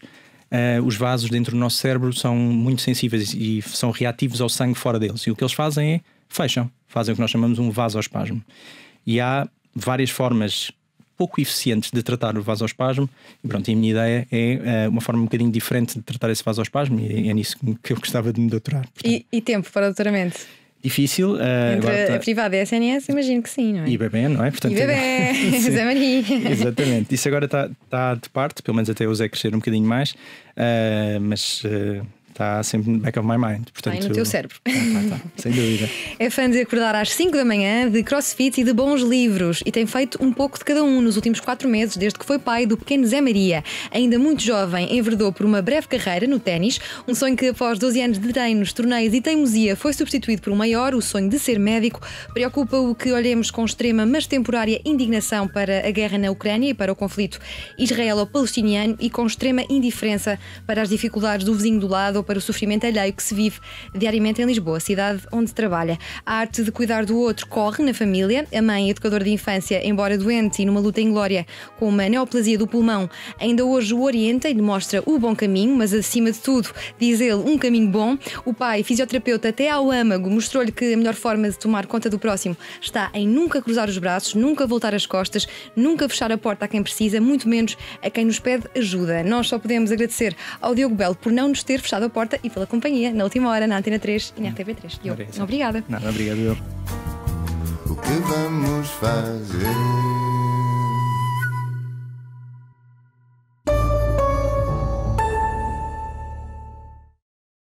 Os vasos dentro do nosso cérebro são muito sensíveis e são reativos ao sangue fora deles. E o que eles fazem é fazem o que nós chamamos um vasoespasmo. E há várias formas pouco eficientes de tratar o vasoespasmo e pronto, a minha ideia é uma forma um bocadinho diferente de tratar esse vasoespasmo e é nisso que eu gostava de me doutorar. E tempo para o doutoramento? Difícil. Entre a privada e a SNS, imagino que sim, não é? E bebê, não é? Portanto, e bebê, Zé Maria. Exatamente. Isso agora está de parte, pelo menos até o Zé crescer um bocadinho mais, mas está sempre no back of my mind. Portanto, no teu cérebro. Tá, sem dúvida. É fã de acordar às 5 da manhã, de crossfit e de bons livros. E tem feito um pouco de cada um nos últimos 4 meses, desde que foi pai do pequeno Zé Maria. Ainda muito jovem, enverdou por uma breve carreira no ténis, um sonho que após 12 anos de treinos, torneios e teimosia foi substituído por um maior, o sonho de ser médico. Preocupa-o que olhemos com extrema, mas temporária indignação para a guerra na Ucrânia e para o conflito israelo-palestiniano e com extrema indiferença para as dificuldades do vizinho do lado ou para o sofrimento alheio que se vive diariamente em Lisboa, cidade onde trabalha. A arte de cuidar do outro corre na família. A mãe, educadora de infância, embora doente e numa luta inglória com uma neoplasia do pulmão, ainda hoje o orienta e lhe mostra o bom caminho, mas acima de tudo, diz ele, um caminho bom. O pai, fisioterapeuta até ao âmago, mostrou-lhe que a melhor forma de tomar conta do próximo está em nunca cruzar os braços, nunca voltar as costas, nunca fechar a porta a quem precisa, muito menos a quem nos pede ajuda. Nós só podemos agradecer ao Diogo Belo por não nos ter fechado a porta e pela companhia na última hora na Antena 3 e na RTP3. Diogo, obrigada. Não, obrigado eu. O que vamos fazer?